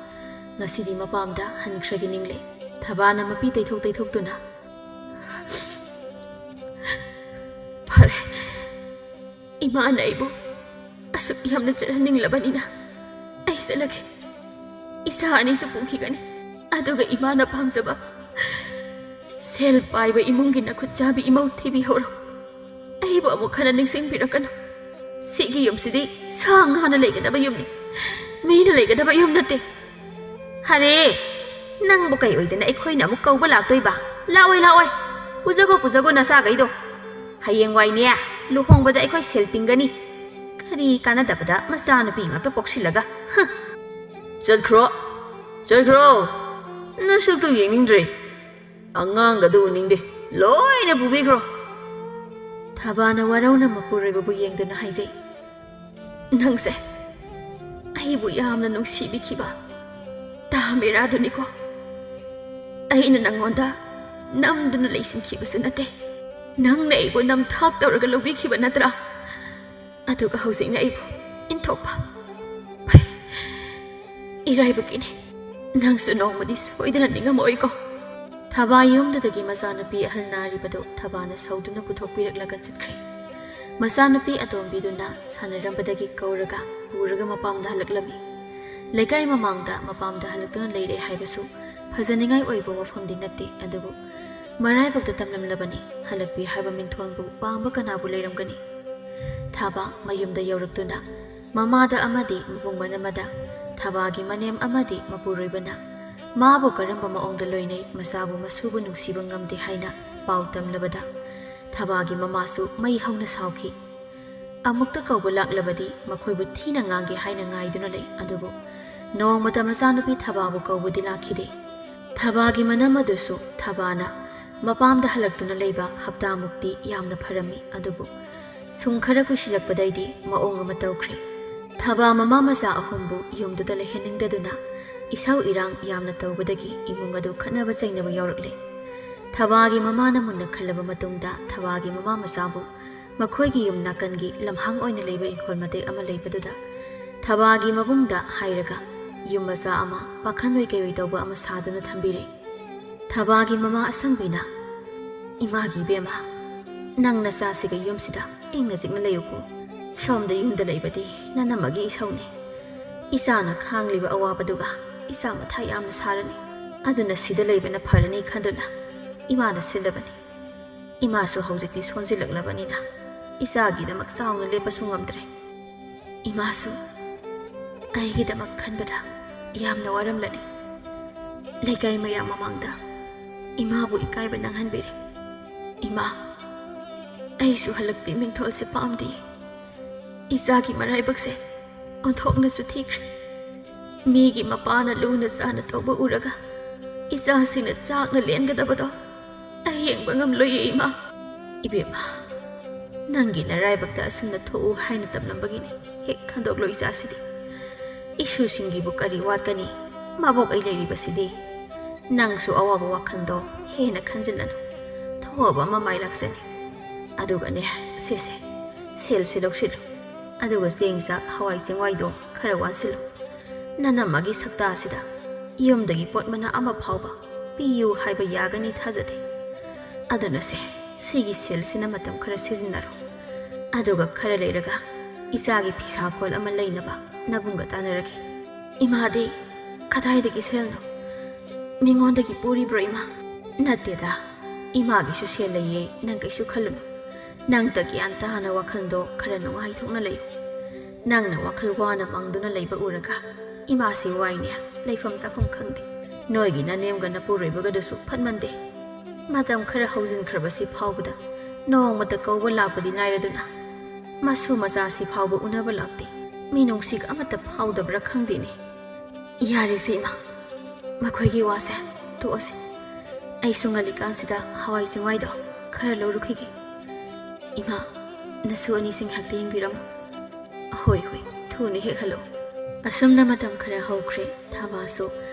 ngasidi mapamda hankragi ningle thabana mapi teithok tuna Pare Imana aibu asuk yamna chalhaninglabani ai salage isa ani su pukhigani aduga imana pamsaba Sel paiba imungi na khutjabi imau thibi horo aiba amu khana ningsing birakano sigi yumsidi sangana legadaba yumni mina legadaba yum nate hare nangbu kai oidana ekhoina amu kauba laktoiba laoi pujago nasa gaido hayeng wai ne luhongbada ekhoi sel tingani kari kana dabada masana pi ngata poksilaga chadkhro nasuktu yengingdre Angangadu ningde loina bubigro Thabana warauna Mapurebabu yengduna haizei Nangse aibu yamna nungsibikiba Tameraduniko Aina nangonda namduna leisinkibasu nate Nangna aibu nam thak tawraga lobikiba natra Aduga hauzingna aibu intokpa Pai Iraibakine Nangsu nongmadi soidana ningamoiko Thaba yumdadagi masanapi ahal naribado thabana sauduna puthokpiraklaga chitkhre masanapi atombiduna sanarambadagi kauraga puraga mapamda halaklami lekai mamangda mapamda halaktuna leire haibasu phajaningai oibo wafamdi natte adubu maraibakta tamlamlabani halakpi haiba mingthonbu pamba kanabu leiramgani thaba mayumda yawraktuna mamada amadi mupungmanamada thabagi manem amadi mapuroibana Mabu karamba maongda loinay masabu masubu nungsiba ngamde haina pau tamlabada thabagi mamasu mai hauna sauki amukta kauba laklabadi makhoibu thina ngange haina ngaiduna lei adubu nongmata masanupi thababu kaubudi lakhide thabagi manamadusu thabana mapamda halaktuna leiba hapta mukti yamna pharami adubu sungkhara kusilakpadaidi maong ama tawkhre thaba mama masa ahumbu yumduda leheningdaduna Isau irang yamna tawbadagi imungadu khanaba chainaba yawrakle Thabagi mamana munna khalaba matungda Thabagi mama masabu makhoigi yum nakangi lamhang oina leiba ikhol mate ama leibaduda Thabagi mabungda hairaga yum masa ama pakhanoi kaioi tawba ama saduna thambire Thabagi mama asangbina imagi bema nang nasa siga yumsida ingna jikna layuko somda yumda leibadi nanamagi isaune Isana khangliba awabaduga Isa mathai amna sarani aduna sida leibana pharani khanduna imana silabani imasu hojikti sonjilaklabani na isa gidamak saungna lepasu ngamdre imasu aigidamak khanbada yamna waramlani lekai mayam mamangda imabu ikaiba nanghanbire ima aisu halakpi mingtholse pamdi isagi maraibakse onthokna su thikre Migi mapana luna sana tawba uraga isa sina chakna lengadabado ayeng bangam loye ima ibema nangi naraibakta asumna thou haina tamlambagini hek khandok lo isa sidi ꯏꯁꯨꯁꯤꯡꯒꯤꯕꯨ ꯀꯔꯤ ꯋꯥꯠꯀꯅꯤ ꯃꯕꯣꯛ ꯑꯩ ꯂꯩꯔꯤꯕꯁꯤꯗꯤ ꯅꯪꯁꯨ ꯑꯋꯥꯕ ꯋꯥꯈꯜꯗꯣ ꯍꯦꯟꯅ ꯈꯟꯖꯤꯜꯂꯅꯨ ꯊꯣꯛꯑꯕ ꯑꯃ ꯃꯥꯏ ꯂꯥꯛꯆꯅꯤ ꯑꯗꯨꯒꯅꯦ ꯁꯤꯁꯦ ꯁꯦꯜꯁꯤ ꯂꯧꯁꯤꯜꯂꯨ ꯑꯗꯨꯒ ꯆꯦꯡ ꯆꯥꯛ ꯍꯋꯥꯏ ꯆꯦꯡꯋꯥꯏꯗꯣ ꯈꯔ ꯋꯥꯟꯁꯤꯜꯂꯨ ꯅꯅꯝꯃꯒꯤ ꯁꯛꯇꯥꯁꯤꯗ ꯌꯨꯝꯗꯒꯤ ꯄꯣꯠ ꯃꯅꯥ ꯑꯃ ꯐꯥꯎꯕ ꯄꯤꯌꯨ ꯍꯥꯏꯕ ꯌꯥꯒꯅꯤ ꯊꯥꯖꯗꯦ ꯑꯗꯨꯅꯁꯦ ꯁꯤꯒꯤ ꯁꯦꯜꯁꯤꯅ ꯃꯇꯝ ꯈꯔ ꯁꯤꯖꯤꯟꯅꯔꯣ ꯑꯗꯨꯒ ꯈꯔ ꯂꯩꯔꯒ ꯏꯆꯥꯒꯤ ꯐꯤꯁꯥꯀꯣꯜ ꯑꯃ ꯂꯩꯅꯕ ꯅꯕꯨꯡꯒ ꯇꯥꯟꯅꯔꯒꯦ ꯏꯃꯥꯗꯤ ꯀꯗꯥꯏꯗꯒꯤ ꯁꯦꯜꯅꯣ ꯃꯤꯉꯣꯟꯗꯒꯤ ꯄꯨꯔꯤꯕ꯭ꯔꯣ ꯏꯃꯥ ꯅꯠꯇꯦꯗ ꯏꯃꯥꯒꯤꯁꯨ ꯁꯦꯜ ꯂꯩꯌꯦ ꯅꯪ ꯀꯩꯁꯨ ꯈꯜꯂꯨꯅꯨ ꯅꯪꯇ ꯒ꯭ꯌꯥꯟ ꯇꯥꯅ ꯋꯥꯈꯜꯗꯣ ꯈꯔ ꯅꯨꯡꯉꯥꯏꯊꯣꯛꯅ ꯂꯩꯌꯨ ꯅꯪꯅ ꯋꯥꯈꯜ ꯋꯥꯅ ꯃꯪꯗꯨꯅ ꯂꯩꯕ ꯎꯔꯒ ꯏꯃꯥꯁꯤ ꯋꯥꯏꯅꯦ ꯂꯩꯐꯝ ꯆꯥꯐꯝ ꯈꯪꯗꯦ ꯅꯣꯏꯒꯤ ꯅꯅꯦꯝꯒ ꯅꯄꯨꯔꯣꯏꯕꯒꯗꯨꯁꯨ ꯐꯠꯃꯟꯗꯦ ꯃꯇꯝ ꯈꯔ ꯍꯧꯖꯤꯟꯈ꯭ꯔꯕꯁꯤ ꯐꯥꯎꯕꯗ ꯅꯣꯡꯃꯇ ꯀꯧꯕ ꯂꯥꯛꯄꯗꯤ ꯉꯥꯏꯔꯗꯨꯅ ꯃꯁꯨ ꯃꯆꯥꯁꯤ ꯐꯥꯎꯕ ꯎꯅꯕ ꯂꯥꯛꯇꯦ ꯃꯤꯅꯨꯡꯁꯤꯒ ꯑꯃꯠꯇ ꯐꯥꯎꯗꯕ꯭ꯔꯥ ꯈꯪꯗꯦꯅꯦ ꯌꯥꯔꯦꯁꯦ ꯏꯃꯥ ꯃꯈꯣꯏꯒꯤ ꯋꯥꯁꯦ ꯇꯣꯛꯑꯁꯤ ꯑꯩꯁꯨ ꯉꯜꯂꯤꯀꯥꯟꯁꯤꯗ ꯍꯋꯥꯏ ꯆꯦꯡꯋꯥꯏꯗꯣ ꯈꯔ ꯂꯧꯔꯨꯈꯤꯒꯦ ꯏꯃꯥ ꯅꯁꯨ ꯑꯅꯤꯁꯤꯡ ꯍꯦꯛꯇ ꯌꯦꯡꯕꯤꯔꯝꯃꯨ ꯍꯣꯏ ꯍꯣꯏ ꯊꯨꯅ ꯍꯦꯛꯍꯜꯂꯨ ꯑꯁꯨꯝꯅ ꯃꯇꯝ ꯈꯔ ꯍꯧꯈ꯭ꯔꯦ ꯊꯥꯕꯥꯁꯨ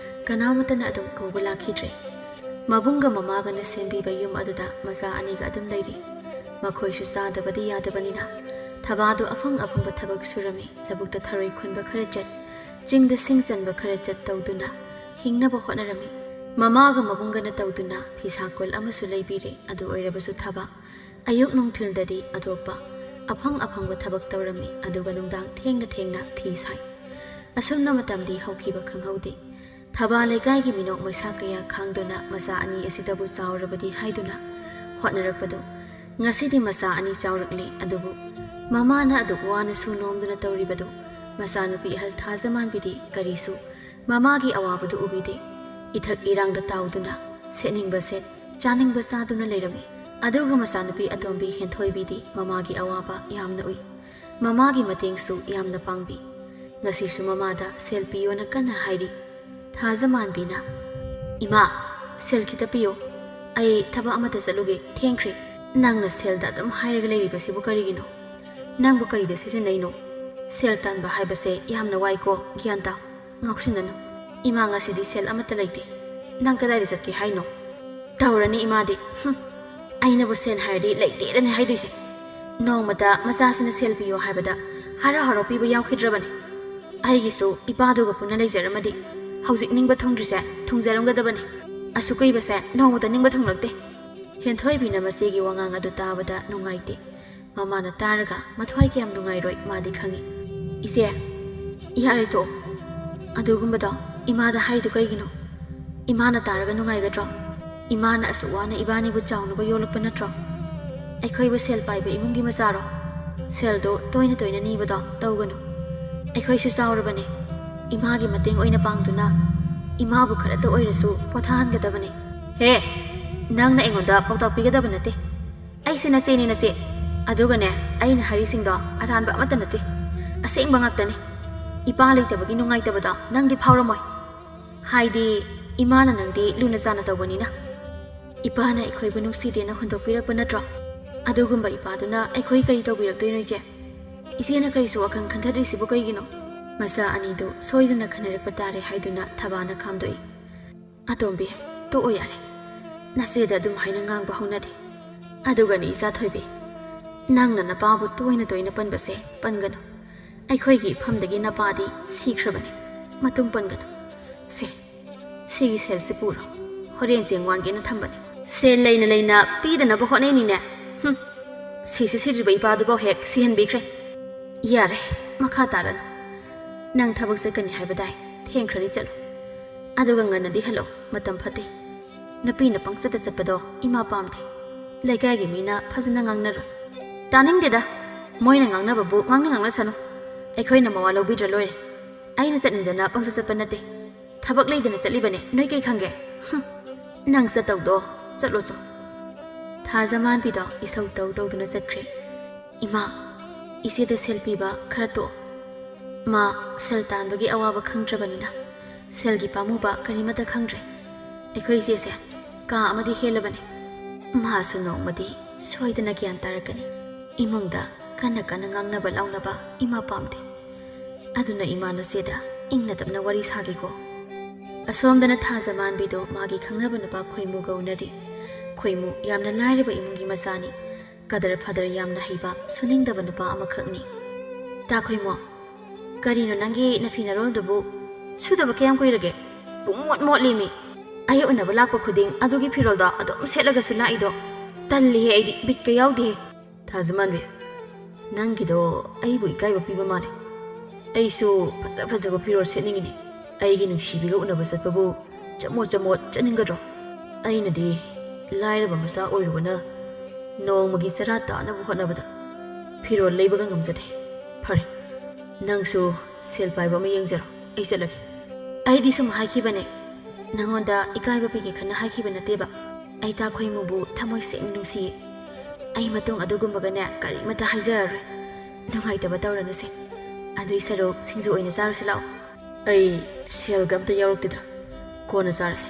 ꯀꯅꯥꯃꯠꯇꯅ ꯑꯗꯨꯝ ꯀꯧꯕ ꯂꯥꯛꯈꯤꯗ꯭ꯔꯦ ꯃꯕꯨꯡꯒ ꯃꯃꯥꯒꯅ ꯁꯦꯝꯕꯤꯕ ꯌꯨꯝ ꯑꯗꯨꯗ ꯃꯆꯥ ꯑꯅꯤꯒ ꯑꯗꯨꯝ ꯂꯩꯔꯤ ꯃꯈꯣꯏꯁꯨ ꯆꯥꯗꯕꯗꯤ ꯌꯥꯗꯕꯅꯤꯅ ꯊꯥꯕꯥꯗꯨ ꯑꯐꯪ ꯑꯐꯪꯕ ꯊꯕꯛ ꯁꯨꯔꯝꯃꯤ ꯂꯧꯕꯨꯛꯇ ꯊꯔꯣꯏ ꯈꯨꯟꯕ ꯈꯔ ꯆꯠ ꯆꯤꯡꯗ ꯁꯤꯡ ꯆꯟꯕ ꯈꯔ ꯆꯠ ꯇꯧꯗꯨꯅ ꯍꯤꯡꯅꯕ ꯍꯣꯠꯅꯔꯝꯃꯤ ꯃꯃꯥꯒ ꯃꯕꯨꯡꯒꯅ ꯇꯧꯗꯨꯅ ꯐꯤꯁꯥꯀꯣꯜ ꯑꯃꯁꯨ ꯂꯩꯕꯤꯔꯦ ꯑꯗꯨ ꯑꯣꯏꯔꯕꯁꯨ ꯊꯥꯕꯥ ꯑꯌꯨꯛ ꯅꯨꯡꯊꯤꯜꯗꯗꯤ ꯑꯇꯣꯞꯄ ꯑꯐꯪ ꯑꯐꯪꯕ ꯊꯕꯛ ꯇꯧꯔꯝꯃꯤ ꯑꯗꯨꯒ ꯅꯨꯡꯗꯥꯡ ꯊꯦꯡꯅ ꯊꯦꯡꯅ ꯐꯤ ꯁꯥꯏ ꯑꯁꯨꯝꯅ ꯃꯇꯝꯗꯤ ꯍꯧꯈꯤꯕ ꯈꯪꯍꯧꯗꯦ ꯊꯥꯕꯥ ꯂꯩꯀꯥꯏꯒꯤ ꯃꯤꯅꯣꯛ ꯃꯩꯁꯥ ꯀꯌꯥ ꯈꯥꯡꯗꯨꯅ ꯃꯆꯥ ꯑꯅꯤ ꯑꯁꯤꯗꯕꯨ ꯆꯥꯎꯔꯕꯗꯤ ꯍꯥꯏꯗꯨꯅ ꯍꯣꯠꯅꯔꯛꯄꯗꯨ ꯉꯁꯤꯗꯤ ꯃꯆꯥ ꯑꯅꯤ ꯆꯥꯎꯔꯛꯂꯤ ꯑꯗꯨꯕꯨ ꯃꯃꯥꯅ ꯑꯗꯨꯛ ꯋꯥꯅꯁꯨ ꯅꯣꯝꯗꯨꯅ ꯇꯧꯔꯤꯕꯗꯨ ꯃꯆꯥꯅꯨꯄꯤ ꯑꯍꯜ ꯊꯥꯖꯃꯥꯟꯕꯤꯗꯤ ꯀꯔꯤꯁꯨ ꯃꯃꯥꯒꯤ ꯑꯋꯥꯕꯗꯨ ꯎꯕꯤꯗꯦ ꯏꯊꯛ ꯏꯔꯥꯡꯗ ꯇꯥꯎꯗꯨꯅ ꯁꯦꯠꯅꯤꯡꯕ ꯁꯦꯠ ꯆꯥꯅꯤꯡꯕ ꯆꯥꯗꯨꯅ ꯂꯩꯔꯝꯃꯤ ꯑꯗꯨꯒ ꯃꯆꯥꯅꯨꯄꯤ ꯑꯇꯣꯝꯕꯤ ꯍꯦꯟꯊꯣꯏꯕꯤꯗꯤ ꯃꯃꯥꯒꯤ ꯑꯋꯥꯕ ꯌꯥꯝꯅ ꯎꯏ ꯃꯃꯥꯒꯤ ꯃꯇꯦꯡꯁꯨ ꯌꯥꯝꯅ ꯄꯥꯡꯕꯤ ꯉꯁꯤꯁꯨ ꯃꯃꯥꯗ ꯁꯦꯜ ꯄꯤꯌꯣꯅ ꯀꯟꯅ ꯍꯥꯏꯔꯤ ꯊꯥꯖꯃꯥꯟꯕꯤꯅ ꯏꯃꯥ ꯁꯦꯜ ꯈꯤꯇ ꯄꯤꯌꯣ ꯑꯩ ꯊꯕꯛ ꯑꯃꯇ ꯆꯠꯂꯨꯒꯦ ꯊꯦꯡꯈ꯭ꯔꯦ ꯅꯪꯅ ꯁꯦꯜꯗ ꯑꯗꯨꯝ ꯍꯥꯏꯔꯒ ꯂꯩꯔꯤꯕꯁꯤꯕꯨ ꯀꯔꯤꯒꯤꯅꯣ ꯅꯪꯕꯨ ꯀꯔꯤꯗ ꯁꯤꯖꯤꯟꯅꯩꯅꯣ ꯁꯦꯜ ꯇꯥꯟꯕ ꯍꯥꯏꯕꯁꯦ ꯌꯥꯝꯅ ꯋꯥꯏꯀꯣ ꯒ꯭ꯌꯥꯟ ꯇꯥꯎ ꯉꯥꯎꯁꯤꯟꯅꯅꯨ ꯏꯃꯥ ꯉꯁꯤꯗꯤ ꯁꯦꯜ ꯑꯃꯠꯇ ꯂꯩꯇꯦ ꯅꯪ ꯀꯗꯥꯏꯗ ꯆꯠꯀꯦ ꯍꯥꯏꯅꯣ ꯇꯧꯔꯅꯤ ꯏꯃꯥꯗꯤ ꯑꯩꯅꯕꯨ ꯁꯦꯜ ꯍꯥꯏꯔꯗꯤ ꯂꯩꯇꯦꯗꯅꯤ ꯍꯥꯏꯗꯣꯏꯁꯦ ꯅꯣꯡꯃꯇ ꯃꯆꯥꯁꯤꯅ ꯁꯦꯜ ꯄꯤꯌꯣ ꯍꯥꯏꯕꯗ ꯍꯔꯥꯎ ꯍꯔꯥꯎ ꯄꯤꯕ ꯌꯥꯎꯈꯤꯗ꯭ꯔꯕꯅꯤ ꯑꯩꯒꯤꯁꯨ ꯏꯄꯥꯗꯨꯒ ꯄꯨꯟꯅ ꯂꯩꯖꯔꯝꯃꯗꯤ ꯍꯧꯖꯤꯛ ꯅꯤꯡꯕ ꯊꯨꯡꯗ꯭ꯔꯤꯁꯦ ꯊꯨꯡꯖꯔꯝꯒꯗꯕꯅꯤ ꯑꯁꯨꯛ ꯀꯨꯏꯕꯁꯦ ꯅꯣꯡꯃꯇ ꯅꯤꯡꯕ ꯊꯨꯡꯂꯛꯇꯦ ꯍꯦꯟꯊꯣꯏꯕꯤꯅ ꯃꯆꯦꯒꯤ ꯋꯥꯉꯥꯡ ꯑꯗꯨ ꯇꯥꯕꯗ ꯅꯨꯡꯉꯥꯏꯇꯦ ꯃꯃꯥꯅ ꯇꯥꯔꯒ ꯃꯊ꯭ꯋꯥꯏ ꯀꯌꯥꯝ ꯅꯨꯡꯉꯥꯏꯔꯣꯏ ꯃꯥꯗꯤ ꯈꯪꯉꯤ ꯏꯆꯦ ꯌꯥꯔꯦ ꯇꯣꯛꯑꯣ ꯑꯗꯨꯒꯨꯝꯕꯗꯣ ꯏꯃꯥꯗ ꯍꯥꯏꯗꯨ ꯀꯩꯒꯤꯅꯣ ꯏꯃꯥꯅ ꯇꯥꯔꯒ ꯅꯨꯡꯉꯥꯏꯒꯗ꯭ꯔꯣ ꯏꯃꯥꯅ ꯑꯁꯨꯛ ꯋꯥꯅ ꯏꯕꯥꯅꯤꯕꯨ ꯆꯥꯎꯅꯕ ꯌꯣꯜꯂꯛꯄ ꯅꯠꯇ꯭ꯔꯣ ꯑꯩꯈꯣꯏꯕꯨ ꯁꯦꯜ ꯄꯥꯏꯕ ꯏꯃꯨꯡꯒꯤ ꯃꯆꯥꯔꯣ ꯁꯦꯜꯗꯣ ꯇꯣꯏꯅ ꯇꯣꯏꯅ ꯅꯤꯕꯗꯣ ꯇꯧꯒꯅꯨ ꯑꯩꯈꯣꯏꯁꯨ ꯆꯥꯎꯔꯕꯅꯦ ꯏꯃꯥꯒꯤ ꯃꯇꯦꯡ ꯑꯣꯏꯅ ꯄꯥꯡꯗꯨꯅ ꯏꯃꯥꯕꯨ ꯈꯔꯇ ꯑꯣꯏꯔꯁꯨ ꯄꯣꯊꯥꯍꯟꯒꯗꯕꯅꯤ ꯍꯦ ꯅꯪꯅ ꯑꯩꯉꯣꯟꯗ ꯄꯥꯎꯇꯥꯛ ꯄꯤꯒꯗꯕ ꯅꯠꯇꯦ ꯑꯩꯁꯦ ꯅꯆꯦꯅꯤ ꯅꯆꯦ ꯑꯗꯨꯒꯅꯦ ꯑꯩꯅ ꯍꯥꯏꯔꯤꯁꯤꯡꯗꯣ ꯑꯔꯥꯟꯕ ꯑꯃꯠꯇ ꯅꯠꯇꯦ ꯑꯁꯦꯡꯕ ꯉꯥꯛꯇꯅꯤ ꯏꯄꯥ ꯂꯩꯇꯕꯒꯤ ꯅꯨꯡꯉꯥꯏꯇꯕꯗꯣ ꯅꯪꯗꯤ ꯐꯥꯎꯔꯝꯃꯣꯏ ꯍꯥꯏꯗꯤ ꯏꯃꯥꯅ ꯅꯪꯗꯤ ꯂꯨꯅ ꯆꯥꯅ ꯇꯧꯕꯅꯤꯅ ꯏꯄꯥꯅ ꯑꯩꯈꯣꯏꯕꯨ ꯅꯨꯡꯁꯤꯗꯦꯅ ꯍꯨꯟꯗꯣꯛꯄꯤꯔꯛꯄ ꯅꯠꯇ꯭ꯔꯣ ꯑꯗꯨꯒꯨꯝꯕ ꯏꯄꯥꯗꯨꯅ ꯑꯩꯈꯣꯏ ꯀꯔꯤ ꯇꯧꯕꯤꯔꯛꯇꯣꯏꯅꯣ ꯏꯆꯦ ꯏꯆꯦꯅ ꯀꯔꯤꯁꯨ ꯋꯥꯈꯜ ꯈꯟꯊꯗ꯭ꯔꯤꯁꯤꯕꯨ ꯀꯩꯒꯤꯅꯣ ꯃꯆꯥ ꯑꯅꯤꯗꯨ ꯁꯣꯏꯗꯅ ꯈꯟꯅꯔꯛꯄ ꯇꯥꯔꯦ ꯍꯥꯏꯗꯨꯅ ꯊꯥꯕꯥꯅ ꯈꯥꯝꯗꯣꯛꯏ ꯑꯇꯣꯝꯕꯤ ꯇꯣꯛꯑꯣ ꯌꯥꯔꯦ ꯅꯆꯦꯗ ꯑꯗꯨꯝ ꯍꯥꯏꯅ ꯉꯥꯡꯕ ꯍꯧꯅꯗꯦ ꯑꯗꯨꯒꯅꯤ ꯏꯆꯥ ꯊꯣꯏꯕꯤ ꯅꯪꯅ ꯅꯄꯥꯕꯨ ꯇꯣꯏꯅ ꯇꯣꯏꯅ ꯄꯟꯕꯁꯦ ꯄꯟꯒꯅꯨ ꯑꯩꯈꯣꯏꯒꯤ ꯏꯐꯝꯗꯒꯤ ꯅꯄꯥꯗꯤ ꯁꯤꯈ꯭ꯔꯕꯅꯤ ꯃꯇꯨꯡ ꯄꯟꯒꯅꯨ ꯁꯤꯒꯤ ꯁꯦꯜꯁꯤ ꯄꯨꯔꯣ ꯍꯣꯔꯦꯟ ꯆꯦꯡ ꯋꯥꯟꯒꯦꯅ ꯊꯝꯕꯅꯤ ꯁꯦꯜ ꯂꯩꯅ ꯂꯩꯅ ꯄꯤꯗꯅꯕ ꯍꯣꯠꯅꯩꯅꯤꯅꯦ ꯁꯤꯁꯨ ꯁꯤꯗ꯭ꯔꯤꯕ ꯏꯄꯥꯗꯨꯐꯥꯎ ꯍꯦꯛ ꯁꯤꯍꯟꯕꯤꯈ꯭ꯔꯦ ꯌꯥꯔꯦ ꯃꯈꯥ ꯇꯥꯔꯅꯨ ꯅꯪ ꯊꯕꯛ ꯆꯠꯀꯅꯤ ꯍꯥꯏꯕꯗꯥꯏ ꯊꯦꯡꯈ꯭ꯔꯗꯤ ꯆꯠꯂꯨ ꯑꯗꯨꯒ ꯉꯟꯅꯗꯤ ꯍꯜꯂꯛꯎ ꯃꯇꯝ ꯐꯠꯇꯦ ꯅꯨꯄꯤꯅ ꯄꯪꯆꯠꯇ ꯆꯠꯄꯗꯣ ꯏꯃꯥ ꯄꯥꯝꯗꯦ ꯂꯩꯀꯥꯏꯒꯤ ꯃꯤꯅ ꯐꯖꯅ ꯉꯥꯡꯅꯔꯣꯏ ꯇꯥꯅꯤꯡꯗꯦꯗ ꯃꯣꯏꯅ ꯉꯥꯡꯅꯕꯕꯨ ꯉꯥꯡꯅꯁꯅꯨ ꯑꯩꯈꯣꯏꯅ ꯃꯋꯥ ꯂꯧꯕꯤꯗ꯭ꯔ ꯂꯣꯏꯔꯦ ꯑꯩꯅ ꯆꯠꯅꯤꯡꯗꯅ ꯄꯪꯆꯠ ꯆꯠꯄ ꯅꯠꯇꯦ ꯊꯕꯛ ꯂꯩꯗꯅ ꯆꯠꯂꯤꯕꯅꯦ ꯅꯣꯏ ꯀꯩ ꯈꯪꯒꯦ ꯅꯪ ꯆꯠꯇꯧꯗꯣ ꯆꯠꯂꯣꯁꯨ ꯊꯥꯖꯃꯥꯟꯕꯤꯗꯣ ꯏꯁꯧ ꯇꯧꯗꯨꯅ ꯆꯠꯈ꯭ꯔꯦ ꯏꯃꯥ ꯏꯆꯦꯗ ꯁꯦꯜ ꯄꯤꯕ ꯈꯔ ꯇꯣꯛꯑꯣ ꯃꯥ ꯁꯦꯜ ꯇꯥꯟꯕꯒꯤ ꯑꯋꯥꯕ ꯈꯪꯗ꯭ꯔꯕꯅꯤꯅ ꯁꯦꯜꯒꯤ ꯄꯥꯝꯃꯨꯕ ꯀꯔꯤꯃꯠꯇ ꯈꯪꯗ꯭ꯔꯦ ꯑꯩꯈꯣꯏ ꯏꯆꯦꯁꯦ ꯀꯥ ꯑꯃꯗꯤ ꯍꯦꯜꯂꯕꯅꯤ ꯃꯥꯁꯨ ꯅꯣꯡꯃꯗꯤ ꯁꯣꯏꯗꯅ ꯒ꯭ꯌꯥꯟ ꯇꯥꯔꯛꯀꯅꯤ ꯏꯃꯨꯡꯗ ꯀꯟꯅ ꯀꯟꯅ ꯉꯥꯡꯅꯕ ꯂꯥꯎꯅꯕ ꯏꯃꯥ ꯄꯥꯝꯗꯦ ꯑꯗꯨꯅ ꯏꯃꯥ ꯅꯆꯦꯗ ꯏꯪꯅ ꯇꯞꯅ ꯋꯥꯔꯤ ꯁꯥꯒꯦꯀꯣ ꯑꯁꯣꯝꯗꯅ ꯊꯥꯖꯃꯥꯟꯕꯤꯗꯣ ꯃꯥꯒꯤ ꯈꯪꯅꯕ ꯅꯨꯄꯥ ꯈꯣꯏꯃꯨꯒ ꯎꯅꯔꯤ ꯈꯣꯏꯃꯨ ꯌꯥꯝꯅ ꯂꯥꯏꯔꯕ ꯏꯃꯨꯡꯒꯤ ꯃꯆꯥꯅꯤ ꯀꯗꯔ ꯐꯗꯔ ꯌꯥꯝꯅ ꯍꯩꯕ ꯁꯨꯅꯤꯡꯗꯕ ꯅꯨꯄꯥ ꯑꯃꯈꯛꯅꯤ ꯇꯥ ꯈꯣꯏꯃꯨ ꯀꯔꯤꯅꯣ ꯅꯪꯒꯤ ꯅꯐꯤ ꯅꯔꯣꯜꯗꯨꯕꯨ ꯁꯨꯗꯕ ꯀꯌꯥꯝ ꯀꯨꯏꯔꯒꯦ ꯄꯨꯡꯃꯣꯠ ꯃꯣꯠꯂꯤꯃꯤ ꯑꯩ ꯎꯅꯕ ꯂꯥꯛꯄ ꯈꯨꯗꯤꯡ ꯑꯗꯨꯒꯤ ꯐꯤꯔꯣꯜꯗꯣ ꯑꯗꯨꯝ ꯁꯦꯠꯂꯒꯁꯨ ꯂꯥꯛꯏꯗꯣ ꯇꯜꯂꯤꯍꯦ ꯑꯩꯗꯤ ꯕꯤꯠꯀ ꯌꯥꯎꯗꯦꯍꯦ ꯊꯥꯖꯃꯥꯟꯕꯤ ꯅꯪꯒꯤꯗꯣ ꯑꯩꯕꯨ ꯏꯀꯥꯏꯕ ꯄꯤꯕ ꯃꯥꯜꯂꯦ ꯑꯩꯁꯨ ꯐꯖꯕ ꯐꯤꯔꯣꯜ ꯁꯦꯠꯅꯤꯡꯉꯤꯅꯤ ꯑꯩꯒꯤ ꯅꯨꯡꯁꯤꯕꯤꯒ ꯎꯅꯕ ꯆꯠꯄꯕꯨ ꯆꯃꯣꯠ ꯆꯠꯅꯤꯡꯒꯗ꯭ꯔꯣ ꯑꯩꯅꯗꯤ ꯂꯥꯏꯔꯕ ꯃꯆꯥ ꯑꯣꯏꯔꯨꯕꯅ ꯅꯣꯡꯃꯒꯤ ꯆꯔꯥ ꯇꯥꯅꯕ ꯍꯣꯠꯅꯕꯗ ꯐꯤꯔꯣꯜ ꯂꯩꯕꯒ ꯉꯝꯖꯗꯦ ꯐꯔꯦ ꯅꯪꯁꯨ ꯁꯦꯜ ꯄꯥꯏꯕ ꯑꯃ ꯌꯦꯡꯖꯔꯣ ꯑꯩ ꯆꯠꯂꯒꯦ ꯑꯩꯗꯤ ꯁꯨꯝ ꯍꯥꯏꯈꯤꯕꯅꯦ ꯅꯪꯉꯣꯟꯗ ꯏꯀꯥꯏꯕ ꯄꯤꯒꯦ ꯈꯟꯅ ꯍꯥꯏꯈꯤꯕ ꯅꯠꯇꯦꯕ ꯑꯩ ꯇꯥ ꯈꯣꯏꯃꯨꯕꯨ ꯊꯃꯣꯏ ꯁꯦꯡꯅ ꯅꯨꯡꯁꯤꯌꯦ ꯑꯩ ꯃꯇꯨꯡ ꯑꯗꯨꯒꯨꯝꯕꯒꯅꯦ ꯀꯔꯤꯃꯠꯇ ꯍꯥꯏꯖꯔꯔꯣꯏ ꯅꯨꯡꯉꯥꯏꯇꯕ ꯇꯧꯔꯅꯨꯁꯦ ꯑꯗꯨꯏ ꯁꯔꯨꯛ ꯁꯤꯡꯖꯨ ꯑꯣꯏꯅ ꯆꯥꯔꯨꯁꯤ ꯂꯥꯛꯑꯣ ꯑꯩ ꯁꯦꯜꯒ ꯑꯝꯇ ꯌꯥꯎꯔꯛꯇꯦꯗ ꯀꯣꯟꯅ ꯆꯥꯔꯁꯤ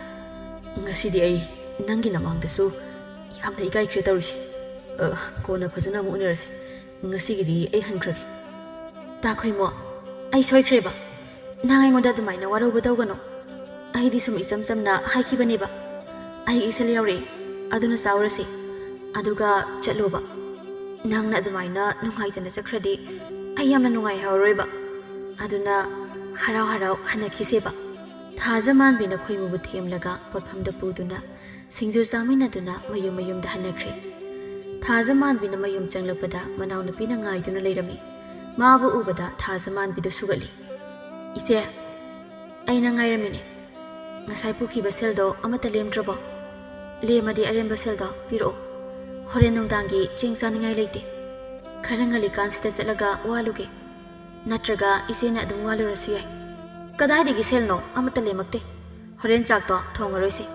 ꯉꯁꯤꯗꯤ ꯑꯩ ꯅꯪꯒꯤ ꯅꯃꯥꯡꯗꯁꯨ ꯌꯥꯝꯅ ꯏꯀꯥꯏꯈ꯭ꯔꯦ ꯇꯧꯔꯤꯁꯦ ꯀꯣꯟꯅ ꯐꯖꯅ ꯑꯃꯨꯛ ꯎꯅꯔꯁꯤ ꯉꯁꯤꯒꯤꯗꯤ ꯑꯩ ꯍꯟꯈ꯭ꯔꯒꯦ ꯇꯥ ꯈꯣꯏꯃꯨ ꯑꯩ ꯁꯣꯏꯈ꯭ꯔꯦꯕ ꯅꯪ ꯑꯩꯉꯣꯟꯗ ꯑꯗꯨꯃꯥꯏꯅ ꯋꯥꯔꯧꯕ ꯇꯧꯒꯅꯨ ꯑꯩꯗꯤ ꯁꯨꯝ ꯏꯆꯝ ꯆꯝꯅ ꯍꯥꯏꯈꯤꯕꯅꯦꯕ ꯑꯩ ꯏꯁꯜ ꯌꯥꯎꯔꯛꯑꯦ ꯑꯗꯨꯅ ꯆꯥꯎꯔꯁꯤ ꯑꯗꯨꯒ ꯆꯠꯂꯣꯕ ꯅꯪꯅ ꯑꯗꯨꯃꯥꯏꯅ ꯅꯨꯡꯉꯥꯏꯇꯅ ꯆꯠꯈ꯭ꯔꯗꯤ ꯑꯩ ꯌꯥꯝꯅ ꯅꯨꯡꯉꯥꯏꯍꯧꯔꯣꯏꯕ ꯑꯗꯨꯅ ꯍꯔꯥꯎ ꯍꯔꯥꯎ ꯍꯟꯅꯈꯤꯁꯦꯕ ꯊꯥꯖꯃꯥꯟꯕꯤꯅ ꯈꯣꯏꯃꯨꯕꯨ ꯊꯦꯝꯂꯒ ꯄꯣꯠꯐꯝꯗ ꯄꯨꯗꯨꯅ ꯁꯤꯡꯖꯨ ꯆꯥꯃꯤꯟꯅꯗꯨꯅ ꯃꯌꯨꯝꯗ ꯍꯟꯅꯈ꯭ꯔꯦ ꯊꯥꯖꯃꯥꯟꯕꯤꯅ ꯃꯌꯨꯝ ꯆꯪꯂꯛꯄꯗ ꯃꯅꯥꯎꯅꯨꯄꯤꯅ ꯉꯥꯏꯗꯨꯅ ꯂꯩꯔꯝꯃꯤ ꯃꯥꯕꯨ ꯎꯕꯗ ꯊꯥꯖꯃꯥꯟꯕꯤꯗꯨ ꯁꯨꯒꯠꯂꯤ ꯏꯆꯦ ꯑꯩꯅ ꯉꯥꯏꯔꯝꯃꯤꯅꯦ ꯉꯁꯥꯏ ꯄꯨꯈꯤꯕ ꯁꯦꯜꯗꯣ ꯑꯃꯠꯇ ꯂꯦꯝꯗ꯭ꯔꯕꯣ ꯂꯦꯝꯃꯗꯤ ꯑꯔꯦꯝꯕ ꯁꯦꯜꯗꯣ ꯄꯤꯔꯛꯑꯣ ꯍꯣꯔꯦꯟ ꯅꯨꯡꯗꯥꯡꯒꯤ ꯆꯦꯡ ꯆꯥꯅꯤꯡꯉꯥꯏ ꯂꯩꯇꯦ ꯈꯔ ꯉꯜꯂꯤꯀꯥꯟꯁꯤꯗ ꯆꯠꯂꯒ ꯋꯥꯂꯨꯒꯦ ꯅꯠꯇ꯭ꯔꯒ ꯏꯆꯦꯅ ꯑꯗꯨꯝ ꯋꯥꯂꯨꯔꯁꯨ ꯌꯥꯏ ꯀꯗꯥꯏꯗꯒꯤ ꯁꯦꯜꯅꯣ ꯑꯃꯠꯇ ꯂꯦꯝꯃꯛꯇꯦ ꯍꯣꯔꯦꯟ ꯆꯥꯛꯇꯣ ꯊꯣꯡꯉꯔꯣꯏꯁꯤ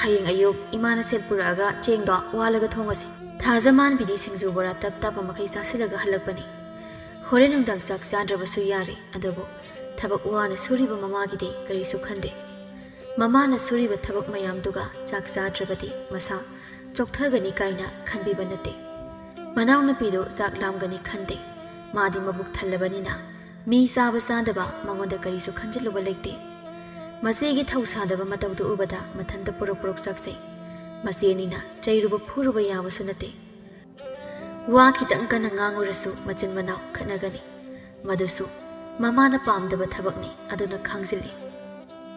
ꯍꯌꯦꯡ ꯑꯌꯨꯛ ꯏꯃꯥꯅ ꯁꯦꯜ ꯄꯨꯔꯛꯑꯒ ꯆꯦꯡꯗꯣ ꯋꯥꯜꯂꯒ ꯊꯣꯡꯉꯁꯤ ꯊꯥꯖꯃꯥꯟꯕꯤꯗꯤ ꯁꯤꯡꯖꯨ ꯕꯣꯔꯥ ꯇꯞ ꯇꯥꯞꯄ ꯃꯈꯩ ꯆꯥꯁꯤꯜꯂꯒ ꯍꯜꯂꯛꯄꯅꯤ ꯍꯣꯔꯦꯟ ꯅꯨꯡꯗꯥꯡ ꯆꯥꯛ ꯆꯥꯗ꯭ꯔꯕꯁꯨ ꯌꯥꯔꯦ ꯑꯗꯨꯕꯨ ꯊꯕꯛ ꯋꯥꯅ ꯁꯨꯔꯤꯕ ꯃꯃꯥꯒꯤꯗꯤ ꯀꯔꯤꯁꯨ ꯈꯟꯗꯦ ꯃꯃꯥꯅ ꯁꯨꯔꯤꯕ ꯊꯕꯛ ꯃꯌꯥꯝꯗꯨꯒ ꯆꯥꯛ ꯆꯥꯗ꯭ꯔꯕꯗꯤ ꯃꯁꯥ ꯆꯣꯛꯊꯒꯅꯤ ꯀꯥꯏꯅ ꯈꯟꯕꯤꯕ ꯅꯠꯇꯦ ꯃꯅꯥꯎꯅꯨꯄꯤꯗꯨ ꯆꯥꯛ ꯂꯥꯝꯒꯅꯤ ꯈꯟꯗꯦ ꯃꯥꯗꯤ ꯃꯕꯨꯛ ꯊꯜꯂꯕꯅꯤꯅ ꯃꯤ ꯆꯥꯕ ꯆꯥꯗꯕ ꯃꯉꯣꯟꯗ ꯀꯔꯤꯁꯨ ꯈꯟꯖꯤꯜꯂꯨꯕ ꯂꯩꯇꯦ ꯃꯆꯦꯒꯤ ꯊꯧꯁꯥꯗꯕ ꯃꯇꯧꯗꯨ ꯎꯕꯗ ꯃꯊꯟꯇ ꯄꯨꯔꯛ ꯆꯥꯛꯆꯩ ꯃꯆꯦꯅꯤꯅ ꯆꯩꯔꯨꯕ ꯐꯨꯔꯨꯕ ꯌꯥꯕꯁꯨ ꯅꯠꯇꯦ ꯋꯥ ꯈꯤꯇꯪ ꯀꯟꯅ ꯉꯥꯡꯉꯨꯔꯁꯨ ꯃꯆꯤꯟ ꯃꯅꯥꯎ ꯈꯠꯅꯒꯅꯤ ꯃꯗꯨꯁꯨ ꯃꯃꯥꯅ ꯄꯥꯝꯗꯕ ꯊꯕꯛꯅꯤ ꯑꯗꯨꯅ ꯈꯥꯡꯖꯤꯜꯂꯤ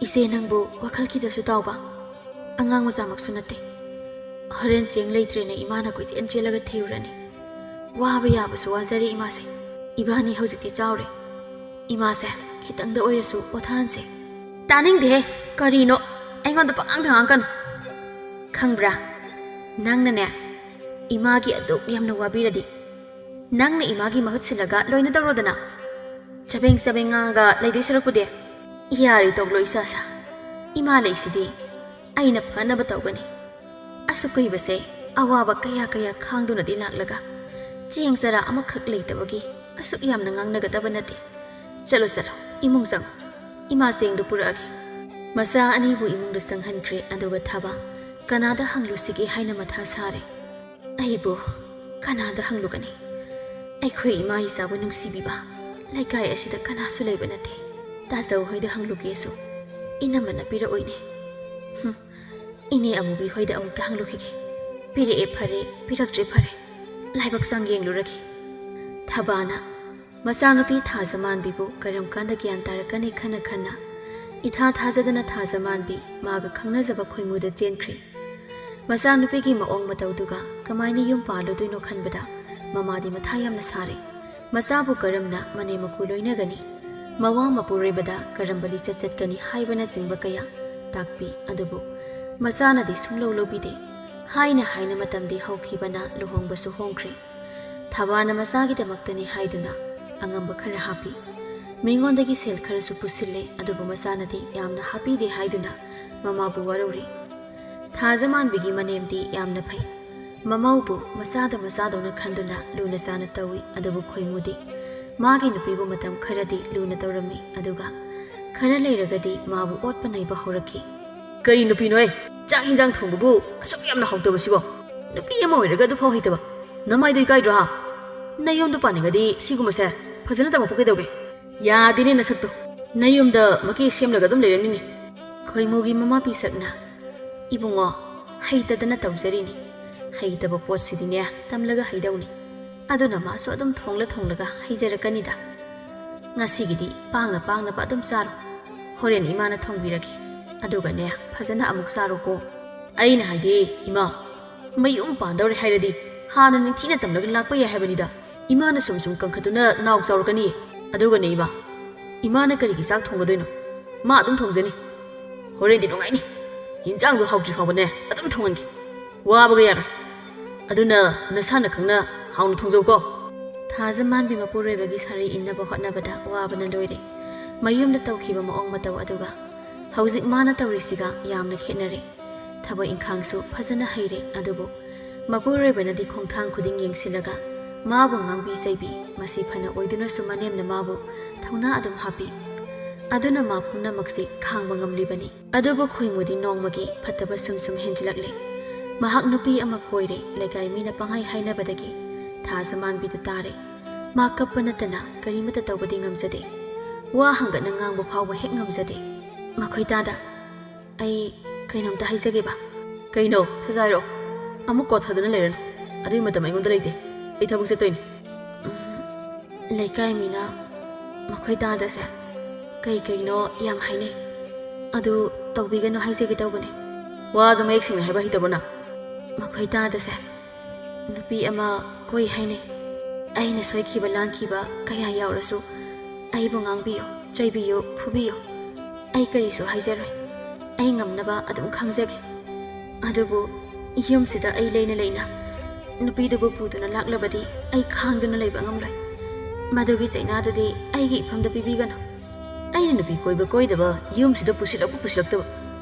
ꯏꯆꯦ ꯅꯪꯕꯨ ꯋꯥꯈꯜ ꯈꯤꯇꯁꯨ ꯇꯥꯎꯕ ꯑꯉꯥꯡ ꯃꯆꯥꯃꯛꯁꯨ ꯅꯠꯇꯦ ꯍꯣꯔꯦꯟ ꯆꯦꯡ ꯂꯩꯇ꯭ꯔꯦꯅ ꯏꯃꯥꯅ ꯀꯣꯏꯆꯦꯟ ꯆꯦꯜꯂꯒ ꯊꯤꯔꯨꯔꯅꯤ ꯋꯥꯕ ꯌꯥꯕꯁꯨ ꯋꯥꯖꯔꯤ ꯏꯃꯥꯁꯦ ꯏꯕꯥꯅꯤ ꯍꯧꯖꯤꯛꯇꯤ ꯆꯥꯎꯔꯦ ꯏꯃꯥꯁꯦ ꯈꯤꯇꯪꯗ ꯑꯣꯏꯔꯁꯨ ꯄꯣꯊꯥꯍꯟꯁꯦ ꯇꯥꯅꯤꯡꯗꯦꯍꯦ ꯀꯔꯤꯅꯣ ꯑꯩꯉꯣꯟꯗ ꯄꯪꯉꯥꯡꯗ ꯉꯥꯡꯀꯅꯨ ꯈꯪꯕ꯭ꯔꯥ ꯅꯪꯅꯅꯦ ꯏꯃꯥꯒꯤ ꯑꯗꯨꯛ ꯌꯥꯝꯅ ꯋꯥꯕꯤꯔꯗꯤ ꯅꯪꯅ ꯏꯃꯥꯒꯤ ꯃꯍꯨꯠ ꯁꯤꯜꯂꯒ ꯂꯣꯏꯅ ꯇꯧꯔꯣꯗꯅ ꯆꯕꯦꯡ ꯉꯥꯡꯉꯒ ꯂꯩꯗꯣꯏ ꯁꯔꯨꯛꯄꯨꯗꯤ ꯌꯥꯔꯤ ꯇꯣꯛꯂꯣ ꯏꯆꯥꯁꯥ ꯏꯃꯥ ꯂꯩꯁꯤꯗꯤ ꯑꯩꯅ ꯐꯅꯕ ꯇꯧꯒꯅꯤ ꯑꯁꯨꯛ ꯀꯨꯏꯕꯁꯦ ꯑꯋꯥꯕ ꯀꯌꯥ ꯈꯥꯡꯗꯨꯅꯗꯤ ꯂꯥꯛꯂꯒ ꯆꯦꯡ ꯆꯔꯥ ꯑꯃꯈꯛ ꯂꯩꯇꯕꯒꯤ ꯑꯁꯨꯛ ꯌꯥꯝꯅ ꯉꯥꯡꯅꯒꯗꯕ ꯅꯠꯇꯦ ꯆꯠꯂꯣ ꯏꯃꯨꯡ ꯆꯪꯉꯣ ꯏꯃꯥ ꯆꯦꯡꯗꯨ ꯄꯨꯔꯛꯑꯒꯦ ꯃꯆꯥ ꯑꯅꯤꯕꯨ ꯏꯃꯨꯡꯗ ꯆꯪꯍꯟꯈ꯭ꯔꯦ ꯑꯗꯨꯒ ꯊꯥꯕ ꯀꯅꯥꯗ ꯍꯪꯂꯨꯁꯤꯒꯦ ꯍꯥꯏꯅ ꯃꯊꯥ ꯁꯥꯔꯦ ꯑꯩꯕꯨ ꯀꯅꯥꯗ ꯍꯪꯂꯨꯒꯅꯤ ꯑꯩꯈꯣꯏ ꯏꯃꯥ ꯏꯆꯥꯕꯨ ꯅꯨꯡꯁꯤꯕꯤꯕ ꯂꯩꯀꯥꯏ ꯑꯁꯤꯗ ꯀꯅꯥꯁꯨ ꯂꯩꯕ ꯅꯠꯇꯦ ꯇꯥꯆꯧ ꯍꯣꯏꯗ ꯍꯪꯂꯨꯒꯦꯁꯨ ꯏꯅꯝꯃꯅ ꯄꯤꯔꯛꯑꯣꯏꯅꯦ ꯏꯅꯦ ꯑꯃꯨꯕꯤ ꯍꯣꯏꯗ ꯑꯃꯨꯛꯇ ꯍꯪꯂꯨꯈꯤꯒꯦ ꯄꯤꯔꯛꯑꯦ ꯐꯔꯦ ꯄꯤꯔꯛꯇ꯭ꯔꯦ ꯐꯔꯦ ꯂꯥꯏꯕꯛ ꯆꯥꯡ ꯌꯦꯡꯂꯨꯔꯒꯦ ꯊꯥꯕꯥꯅ ꯃꯆꯥꯅꯨꯄꯤ ꯊꯥꯖꯃꯥꯟꯕꯤꯕꯨ ꯀꯔꯝ ꯀꯥꯟꯗ ꯒ꯭ꯌꯥꯟ ꯇꯥꯔꯛꯀꯅꯤ ꯈꯟꯅ ꯏꯊꯥ ꯊꯥꯖꯗꯅ ꯊꯥꯖꯃꯥꯟꯕꯤ ꯃꯥꯒ ꯈꯪꯅꯖꯕ ꯈꯣꯏꯃꯨꯗ ꯆꯦꯟꯈ꯭ꯔꯦ ꯃꯆꯥꯅꯨꯄꯤꯒꯤ ꯃꯑꯣꯡ ꯃꯇꯧꯗꯨꯒ ꯀꯃꯥꯏꯅ ꯌꯨꯝ ꯄꯥꯜꯂꯨꯗꯣꯏꯅꯣ ꯈꯟꯕꯗ ꯃꯃꯥꯗꯤ ꯃꯊꯥ ꯌꯥꯝꯅ ꯁꯥꯔꯦ ꯃꯆꯥꯕꯨ ꯀꯔꯝꯅ ꯃꯅꯦꯝ ꯃꯀꯨ ꯂꯣꯏꯅꯒꯅꯤ ꯃꯋꯥ ꯃꯄꯨꯔꯣꯏꯕꯗ ꯀꯔꯝꯕ ꯂꯤꯆꯠ ꯆꯠꯀꯅꯤ ꯍꯥꯏꯕꯅꯆꯤꯡꯕ ꯀꯌꯥ ꯇꯥꯛꯄꯤ ꯑꯗꯨꯕꯨ ꯃꯆꯥꯅꯗꯤ ꯁꯨꯡꯂꯧ ꯂꯧꯕꯤꯗꯦ ꯍꯥꯏꯅ ꯃꯇꯝꯗꯤ ꯍꯧꯈꯤꯕꯅ ꯂꯨꯍꯣꯡꯕꯁꯨ ꯍꯣꯡꯈ꯭ꯔꯦ ꯊꯥꯕꯥꯅ ꯃꯆꯥꯒꯤꯗꯃꯛꯇꯅꯤ ꯍꯥꯏꯗꯨꯅ ꯑꯉꯝꯕ ꯈꯔ ꯍꯥꯞꯄꯤ ꯃꯤꯉꯣꯟꯗꯒꯤ ꯁꯦꯜ ꯈꯔꯁꯨ ꯄꯨꯁꯤꯜꯂꯦ ꯑꯗꯨꯕꯨ ꯃꯆꯥꯅꯗꯤ ꯌꯥꯝꯅ ꯍꯥꯞꯄꯤꯗꯦ ꯍꯥꯏꯗꯨꯅ ꯃꯃꯥꯕꯨ ꯋꯥꯔꯧꯔꯤ ꯊꯥꯖꯃꯥꯟꯕꯤꯒꯤ ꯃꯅꯦꯝꯗꯤ ꯌꯥꯝꯅ ꯐꯩ ꯃꯃꯧꯕꯨ ꯃꯆꯥꯗꯧꯅ ꯈꯟꯗꯨꯅ ꯂꯨꯅ ꯆꯥꯅ ꯇꯧꯏ ꯑꯗꯨꯕꯨ ꯈꯣꯏꯃꯨꯗꯤ ꯃꯥꯒꯤ ꯅꯨꯄꯤꯕꯨ ꯃꯇꯝ ꯈꯔꯗꯤ ꯂꯨꯅ ꯇꯧꯔꯝꯃꯤ ꯑꯗꯨꯒ ꯈꯔ ꯂꯩꯔꯒꯗꯤ ꯃꯥꯕు ꯑꯣꯠꯄ ꯅꯩꯕ ꯍꯧꯔꯛꯈꯤ ꯀꯔꯤ ꯅꯨꯄꯤꯅꯣꯏ ꯆꯥꯛ ꯍꯤꯟꯖꯥꯡ ꯊꯣꯡꯕꯕꯨ ꯑꯁꯨꯛ ꯌꯥꯝꯅ ꯍꯥꯎꯇꯕꯁꯤꯕꯣ ꯅꯨꯄꯤ ꯑꯃ ꯑꯣꯏꯔꯒ ꯑꯗꯨꯐꯥꯎ ꯍꯩꯇꯕ ꯅꯃꯥꯏꯗꯣ ꯏꯀꯥꯏꯗ꯭ꯔꯣ ꯅꯌꯨꯝꯗ ꯄꯥꯅꯤꯡꯉꯗꯤ ꯁꯤꯒꯨꯝꯕꯁꯦ ꯐꯖꯅ ꯇꯝꯃꯛꯄ ꯀꯩꯗꯧꯒꯦ ꯌꯥꯗꯦꯅꯦ ꯅꯁꯛꯇꯣ ꯅꯌꯨꯝꯗ ꯃꯀꯦ ꯁꯦꯝꯂꯒ ꯑꯗꯨꯝ ꯂꯩꯔꯝꯅꯤꯅꯦ ꯈꯣꯏꯃꯨꯒꯤ ꯃꯃꯥ ꯄꯤꯁꯛꯅ ꯏꯕꯨꯡꯉꯣ ꯍꯩꯇꯗꯅ ꯇꯧꯖꯔꯤꯅꯤ ꯍꯩꯇꯕ ꯄꯣꯠꯁꯤꯗꯤꯅꯦ ꯇꯝꯂꯒ ꯍꯩꯗꯧꯅꯤ ꯑꯗꯨꯅ ꯃꯥꯁꯨ ꯑꯗꯨꯝ ꯊꯣꯡꯂꯒ ꯍꯩꯖꯔꯛꯀꯅꯤꯗ ꯉꯁꯤꯒꯤꯗꯤ ꯄꯥꯡꯅꯕ ꯑꯗꯨꯝ ꯆꯥꯔꯣ ꯍꯣꯔꯦꯟ ꯏꯃꯥꯅ ꯊꯣꯡꯕꯤꯔꯒꯦ ꯑꯗꯨꯒꯅꯦ ꯐꯖꯅ ꯑꯃꯨꯛ ꯆꯥꯔꯣꯀꯣ ꯑꯩꯅ ꯍꯥꯏꯗꯤ ꯏꯃꯥ ꯃꯌꯨꯝ ꯄꯥꯟꯗꯧꯔꯦ ꯍꯥꯏꯔꯗꯤ ꯍꯥꯟꯅ ꯅꯤꯡꯊꯤꯅ ꯇꯝꯂꯒ ꯂꯥꯛꯄ ꯌꯥꯏ ꯍꯥꯏꯕꯅꯤꯗ ꯏꯃꯥꯅ ꯁꯨꯝ ꯀꯪꯈꯠꯇꯨꯅ ꯅꯥꯎ ꯆꯥꯎꯔꯛꯀꯅꯤꯌꯦ ꯑꯗꯨꯒꯅꯦ ꯏꯃꯥꯅ ꯀꯔꯤꯒꯤ ꯆꯥꯛ ꯊꯣꯡꯒꯗꯣꯏꯅꯣ ꯃꯥ ꯑꯗꯨꯝ ꯊꯣꯡꯖꯅꯤ ꯍꯣꯔꯦꯟꯗꯤ ꯅꯨꯡꯉꯥꯏꯅꯤ ꯌꯦꯟꯖꯥꯡꯗꯣ ꯍꯥꯎꯇ꯭ꯔꯤ ꯐꯥꯎꯕꯅꯦ ꯑꯗꯨꯝ ꯊꯣꯡꯍꯟꯒꯦ ꯋꯥꯕꯒ ꯌꯥꯔꯣꯏ ꯑꯗꯨꯅ ꯅꯁꯥꯅ ꯈꯪꯅ ꯍꯥꯎꯅ ꯊꯣꯡꯖꯧꯀꯣ ꯊꯥꯖꯃꯥꯟꯕꯤ ꯃꯄꯨꯔꯣꯏꯕꯒꯤ ꯁꯥꯔꯩ ꯏꯟꯅꯕ ꯍꯣꯠꯅꯕꯗ ꯋꯥꯕꯅ ꯂꯣꯏꯔꯦ ꯃꯌꯨꯝꯗ ꯇꯧꯈꯤꯕ ꯃꯑꯣꯡ ꯃꯇꯧ ꯑꯗꯨꯒ ꯍꯧꯖꯤꯛ ꯃꯥꯅ ꯇꯧꯔꯤꯁꯤꯒ ꯌꯥꯝꯅ ꯈꯦꯠꯅꯔꯦ ꯊꯕꯛ ꯏꯪꯈꯥꯡꯁꯨ ꯐꯖꯅ ꯍꯩꯔꯦ ꯑꯗꯨꯕꯨ ꯃꯄꯨꯔꯣꯏꯕꯅꯗꯤ ꯈꯣꯡꯊꯥꯡ ꯈꯨꯗꯤꯡ ꯌꯦꯡꯁꯤꯜꯂꯒ ꯃꯥꯕꯨ ꯉꯥꯡꯕꯤ ꯆꯩꯕꯤ ꯃꯁꯤ ꯐꯅ ꯑꯣꯏꯗꯨꯅꯁꯨ ꯃꯅꯦꯝꯅ ꯃꯥꯕు ꯊꯧꯅꯥ ꯑꯗꯨꯝ ꯍꯥꯞꯄꯤ ꯑꯗꯨꯅ ꯃꯥ ꯄꯨꯝꯅꯃꯛꯁꯤ ꯈꯥꯡꯕ ꯉꯝꯂꯤꯕꯅꯤ ꯑꯗꯨꯕꯨ ꯈꯣꯏꯃꯨꯗꯤ ꯅꯣꯡꯃꯒꯤ ꯐꯠꯇꯕ ꯁꯨꯝ ꯍꯦꯟꯖꯤꯜꯂꯛꯂꯦ ꯃꯍꯥꯛ ꯅꯨꯄꯤ ꯑꯃ ꯀꯣꯏꯔꯦ ꯂꯩꯀꯥꯏ ꯃꯤꯅ ꯄꯪꯍꯥꯏ ꯍꯥꯏꯅꯕꯗꯒꯤ ꯊꯥꯖꯃꯥꯟꯕꯤꯗ ꯇꯥꯔꯦ ꯃꯥ ꯀꯞꯄ ꯅꯠꯇꯅ ꯀꯔꯤꯃꯠꯇ ꯇꯧꯕꯗꯤ ꯉꯝꯖꯗꯦ ꯋꯥ ꯍꯪꯒꯠꯅ ꯉꯥꯡꯕ ꯐꯥꯎꯕ ꯍꯦꯛ ꯉꯝꯖꯗꯦ ꯃꯈꯣꯏ ꯇꯥꯗ ꯑꯩ ꯀꯩꯅꯣꯝꯇ ꯍꯥꯏꯖꯒꯦꯕ ꯀꯩꯅꯣ ꯁꯖꯥꯏꯔꯣ ꯑꯃꯨꯛ ꯀꯣꯊꯗꯅ ꯂꯩꯔꯅꯨ ꯑꯗꯨꯒꯤ ꯃꯇꯝ ꯑꯩꯉꯣꯟꯗ ꯂꯩꯇꯦ ꯑꯩ ꯊꯕꯛ ꯆꯠꯇꯣꯏꯅꯤ ꯂꯩꯀꯥꯏ ꯃꯤꯅ ꯃꯈꯣꯏ ꯇꯥꯗꯁꯦ ꯀꯩꯅꯣ ꯌꯥꯝ ꯍꯥꯏꯅꯩ ꯑꯗꯨ ꯇꯧꯕꯤꯒꯅꯨ ꯍꯥꯏꯖꯒꯦ ꯇꯧꯕꯅꯦ ꯋꯥꯗꯣ ꯃꯌꯦꯛ ꯁꯦꯡꯅ ꯍꯥꯏꯕ ꯍꯩꯇꯕꯅ ꯃꯈꯣꯏ ꯇꯥꯗꯁꯦ ꯅꯨꯄꯤ ꯑꯃ ꯀꯣꯏ ꯍꯥꯏꯅꯩ ꯑꯩꯅ ꯁꯣꯏꯈꯤꯕ ꯂꯥꯟꯈꯤꯕ ꯀꯌꯥ ꯌꯥꯎꯔꯁꯨ ꯑꯩꯕꯨ ꯉꯥꯡꯕꯤꯌꯨ ꯆꯩꯕꯤꯌꯨ ꯐꯨꯕꯤꯌꯨ ꯑꯩ ꯀꯔꯤꯁꯨ ꯍꯥꯏꯖꯔꯣꯏ ꯑꯩ ꯉꯝꯅꯕ ꯑꯗꯨꯝ ꯈꯪꯖꯒꯦ ꯑꯗꯨꯕꯨ ꯌꯨꯝꯁꯤꯗ ꯑꯩ ꯂꯩꯅ ꯅꯨꯄꯤꯗꯨꯕꯨ ꯄꯨꯗꯨꯅ ꯂꯥꯛꯂꯕꯗꯤ ꯑꯩ ꯈꯥꯡꯗꯨꯅ ꯂꯩꯕ ꯉꯝꯂꯣꯏ ꯃꯗꯨꯒꯤ ꯆꯩꯅꯥꯗꯨꯗꯤ ꯑꯩꯒꯤ ꯏꯐꯝꯗ ꯄꯤꯕꯤꯒꯅꯨ ꯑꯩꯅ ꯅꯨꯄꯤ ꯀꯣꯏꯕ ꯀꯣꯏꯗꯕ ꯌꯨꯝꯁꯤꯗ ꯄꯨꯁꯤꯜꯂꯛꯇꯕ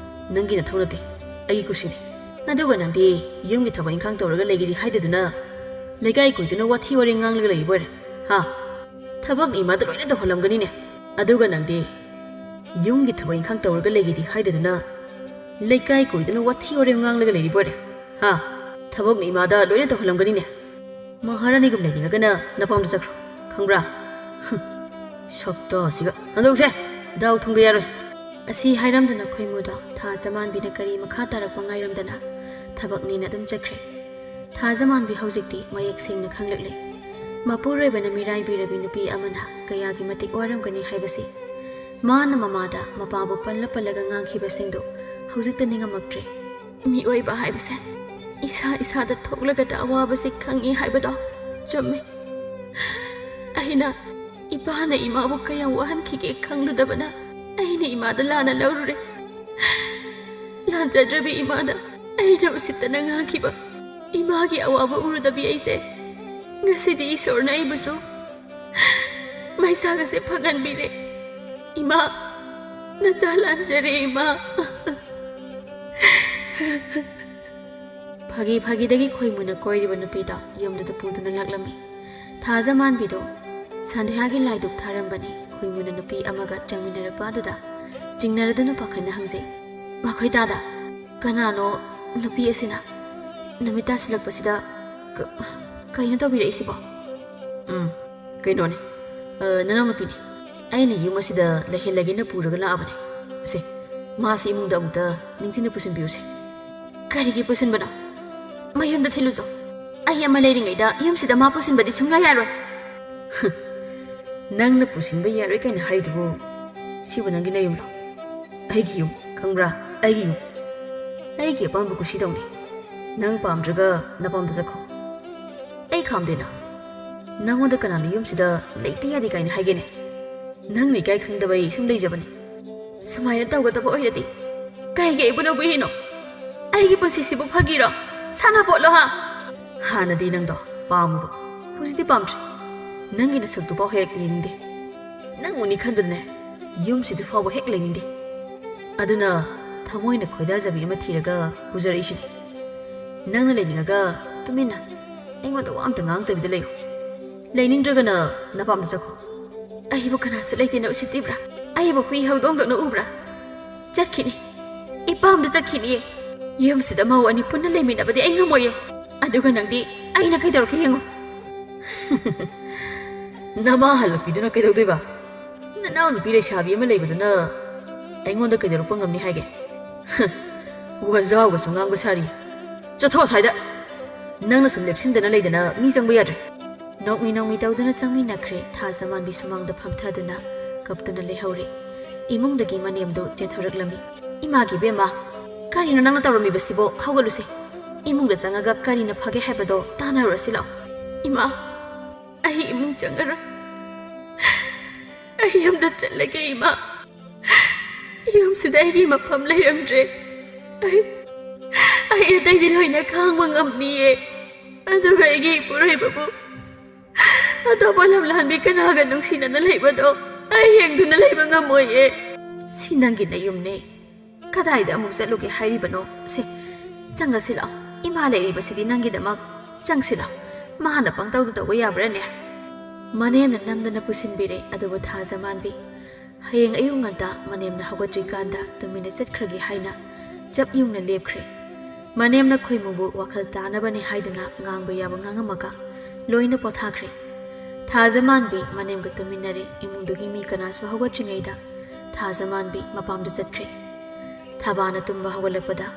ꯅꯪꯒꯤ ꯅꯊꯧ ꯅꯠꯇꯦ ꯑꯩꯒꯤ ꯀꯨꯁꯤꯅꯤ ꯑꯗꯨꯒ ꯅꯪꯗꯤ ꯌꯨꯝꯒꯤ ꯊꯕꯛ ꯏꯪꯈꯥꯡ ꯇꯧꯔꯒ ꯂꯩꯒꯦꯗꯤ ꯍꯥꯏꯗꯗꯨꯅ ꯂꯩꯀꯥꯏ ꯀꯣꯏꯗꯨꯅ ꯋꯥꯊꯤ ꯋꯥꯔꯦꯡ ꯉꯥꯡꯂꯒ ꯂꯩꯕꯣꯏꯔꯦ ꯍꯥ ꯊꯕꯛꯅ ꯏꯃꯥꯗ ꯂꯣꯏꯅ ꯇꯧꯍꯜꯂꯝꯒꯅꯤꯅꯦ ꯑꯗꯨꯒ ꯅꯪꯗꯤ ꯌꯨꯝꯒꯤ ꯊꯕꯛ ꯏꯪꯈꯥꯡ ꯇꯧꯔꯒ ꯂꯩꯒꯦꯗꯤ ꯍꯥꯏꯗꯗꯨꯅ ꯂꯩꯀꯥꯏ ꯀꯣꯏꯗꯨꯅ ꯋꯥꯊꯤ ꯋꯥꯔꯦꯡ ꯉꯥꯡꯂꯒ ꯂꯩꯔꯤꯕꯣꯏꯔꯦ ꯍꯥ ꯊꯕꯛꯅ ꯏꯃꯥꯗ ꯂꯣꯏꯅ ꯇꯧꯍꯜꯂꯝꯒꯅꯤꯅꯦ ꯃꯍꯥꯔꯥꯅꯤꯒꯨꯝ ꯂꯩꯅꯤꯡꯉꯒꯅ ꯅꯄꯥꯝꯗ ꯆꯠꯈ꯭ꯔꯣ ꯈꯪꯕ꯭ꯔꯥ ꯁꯛꯇ ꯑꯁꯤꯒ ꯍꯟꯗꯣꯛꯁꯦ ꯗꯥꯎ ꯊꯨꯡꯒ ꯌꯥꯔꯣꯏ ꯑꯁꯤ ꯍꯥꯏꯔꯝꯗꯅ ꯈꯣꯏꯃꯨꯗꯣ ꯊꯥꯖꯃꯥꯟꯕꯤꯅ ꯀꯔꯤ ꯃꯈꯥ ꯇꯥꯔꯛꯄ ꯉꯥꯏꯔꯝꯗꯅ ꯊꯕꯛꯅꯤꯅ ꯑꯗꯨꯝ ꯆꯠꯈ꯭ꯔꯦ ꯊꯥꯖꯃꯥꯟꯕꯤ ꯍꯧꯖꯤꯛꯇꯤ ꯃꯌꯦꯛ ꯁꯦꯡꯅ ꯈꯪꯂꯛꯂꯦ ꯃꯄꯨꯔꯣꯏꯕꯅ ꯃꯤꯔꯥꯏꯕꯤꯔꯕꯤ ꯅꯨꯄꯤ ꯑꯃꯅ ꯀꯌꯥꯒꯤ ꯃꯇꯤꯛ ꯋꯥꯔꯝꯒꯅꯤ ꯍꯥꯏꯕꯁꯤ ꯃꯥꯅ ꯃꯃꯥꯗ ꯃꯄꯥꯕꯨ ꯄꯜꯂꯒ ꯉꯥꯡꯈꯤꯕꯁꯤꯡꯗꯨ ꯍꯧꯖꯤꯛꯇ ꯅꯤꯡꯉꯝꯃꯛꯇ꯭ꯔꯦ ꯃꯤꯑꯣꯏꯕ ꯍꯥꯏꯕꯁꯦ ꯏꯁꯥꯗ ꯊꯣꯛꯂꯒꯗ ꯑꯋꯥꯕꯁꯤ ꯈꯪꯉꯤ ꯍꯥꯏꯕꯗꯣ ꯆꯨꯝꯃꯤ ꯑꯩꯅ ꯏꯄꯥꯅ ꯏꯃꯥꯕꯨ ꯀꯌꯥꯝ ꯋꯥꯍꯟꯈꯤꯒꯦ ꯈꯪꯂꯨꯗꯕꯅ ꯑꯩꯅ ꯏꯃꯥꯗ ꯂꯥꯟꯅ ꯂꯧꯔꯨꯔꯦ ꯂꯥꯟꯖꯗ꯭ꯔꯕꯤ ꯏꯃꯥꯗ ꯑꯩꯅ ꯎꯁꯤꯠꯇꯅ ꯉꯥꯡꯈꯤꯕ ꯏꯃꯥꯒꯤ ꯑꯋꯥꯕ ꯎꯔꯨꯗꯕꯤ ꯑꯩꯁꯦ ꯉꯁꯤꯗꯤ ꯏꯁꯣꯔꯅ ꯑꯩꯕꯨꯁꯨ ꯃꯩꯁꯥꯒꯁꯦ ꯐꯪꯍꯟꯕꯤꯔꯦ 이마, 나 잘난자리 이마. 파기파기되기 코이무나 코이리바 누피다 염두도 부두나 락람이 타자만비도 산대하기 라이둑 타람바니 코이무나 누피 아마가 장미나라 빠두다 징나라드나 파칸나 항제 마코이 다다 가나노 누피 에시나 누미타 실락바시다 kaino to bira isibo kaino ne nana mapini aina yuma sida lahilagi na puraga la abane se masi imungda amta ningtina pusin biuse karigi pusin bana mayumda thiluzo ai ama leiringai da yum sida ma pusin badi sunga yaroi nang na pusin ba yaroi kaina haridugo sibu nangi na yum lo aigi yum kangra aigi yum aigi pambu kusi dawni nang pamdraga na pamda zakho ai khamdena nangonda kanani yumsida leiti yadi kaina haigene nangni kai khangdabai sum leijabani sumaina tawgada ba oiradi kaige ibuno buhino aigi posisi bu phagiro sana botlo ha hanadi nangdo pambo hujiti pamtri nangi na sakdu ba hek yinde nanguni khandane yumsidi fawo hek leininde aduna thamoina khoida jabi ma thiraga bujarisi nangna leiningaga tumina aingoda wamta ngangtabida leyo leinindragana napamda jakho aibu kana se leitina usitibra aibu hui hawdongdona ubra jakhini ipamda jakhini yumsida mau ani punna leiminabadi ai ngamoye aduga nangdi aina kaidorke yengo nama halapiduna kaidodeba nanaw nupi lesabi ama leibaduna aingondda kaidaropa ngamni haige wazaw ga sungang ba sari chatho saida nangna sum lepsindana leidana mi jangba yadre nokmi tawdana changmi nakhre tha zaman bi sumang da phamthaduna kaptuna lehore imung dagi manemdo chethoraklami imagi bema karino nangna tawrami basibo hawgaluse imung da changaga karina phage habado tana rasila ima ai imung changara ai amda chalage ima yum sidai gi mapam leiramdre ai dai di loina khangwa ngamni e adu gai gi purai babu ado bolam lanbi kanaga nungsina na leibado ai yengduna leiba ngamoy e sinangi na yumne kadai da amuk chaluge hairibano se changa sila ima leiriba sidi nangi damak changsila mahana pangtaw da taw yabrane manem na namdana pusinbire aduba tha zamanbi hayeng ayunganta manem na hawatri kanda tumina chatkhraги haina chap yungna lepkhre manem na khoimubu wakhal tanabani haiduna ngangba yaba ngangamaga loina pothakhre tha zamanbi manem ga tuminare imungdugi mi kanasu hawatringaida tha zamanbi mapamda chatkhre thabana tumba hawalakpada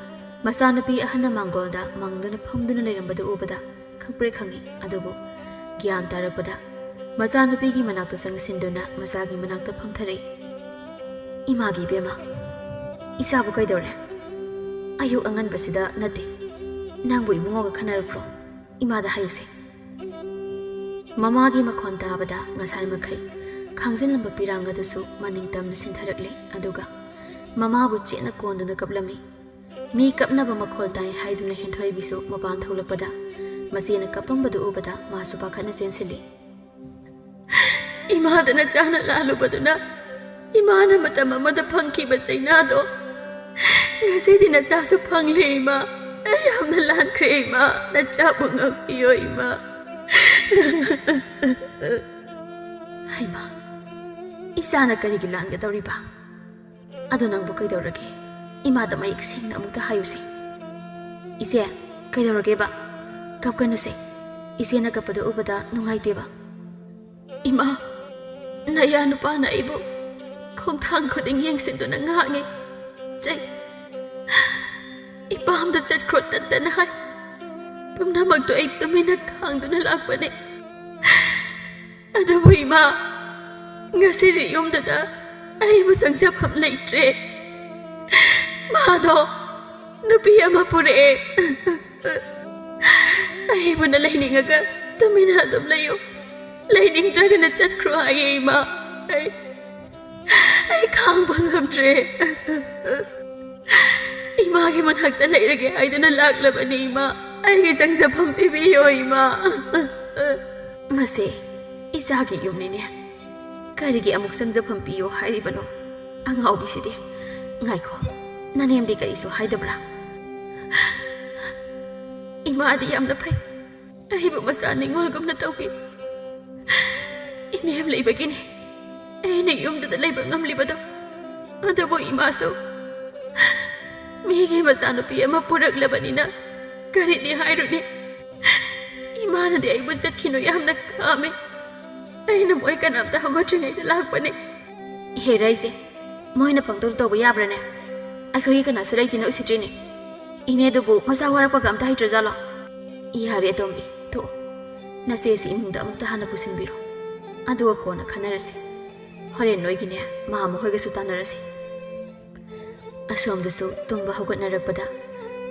masanupi ahana mangolda mangduna phamduna leirambada ubada khangpre khangi adubu gyan tarapada masanupi gi manakta sangsinduna masagi manakta phamthare imagi bema isabu kaidore ayu angan basida nate nangbu imungoga khanarapro imada hayuse mamagi makhon tabada ngasai makhai khangjinlamba piranga dusu maningtamna sintharakle aduga mamabu chena konduna kaplami mi kapnaba makhol tai haiduna henthoi bisu mapan tholakpada masina kapambadu ubada masu pakhana chensili imadana chana lalubaduna imana matam amada phangkiba chainado ngasidi na sasu phangle ima ayamna lankhre ima na chabunga piyo ima haima isana kari gilan ga dawriba adu nangbu kaidawrage imada mayik singna amukta hayuse ise kaidawrage ba kapkanuse isena kapado ubada nungaiteba ima naya nupana ibu khongthang khoding yengsinduna ngangi chai ipamda chatkhro tatana hai pamnamak to ai tumina khangduna lakpane adabu ima ngasidi yumdada ai masangsa pham leitre mado nupi ama pure ai buna leiningaga tumina dum layo leining dragana chatkhro ai ima ai khangba ngamdre ima gi manhakta leirage aiduna laklabani ima ai gi sangjapam pibiyo ima mase isagi yumnine karigi amuk sangjapam piyo hairibano angau biside ngaiko nanemdi karisu haidabra ima adi yamna phai ai bu masa ningol gumna tawbi ineem leibagine ene yumda leiba ngamlibado adabu imasu migi masanupi ama puraklabanina karidi hairuni imana de aibu jakhino yamna kame aina moi kanamta hawatringai lakpane he raise moina pangtor toba yabrane akhoi kana sarai tino usitrini ine dubu masa warapa gamta haitrajalo ihari atombi to nasesi imunda amta hana pusinbiro aduwa kona khanarasi horen noigine mama hoiga sutanarasi asomdasu tumba hawgatnarakpada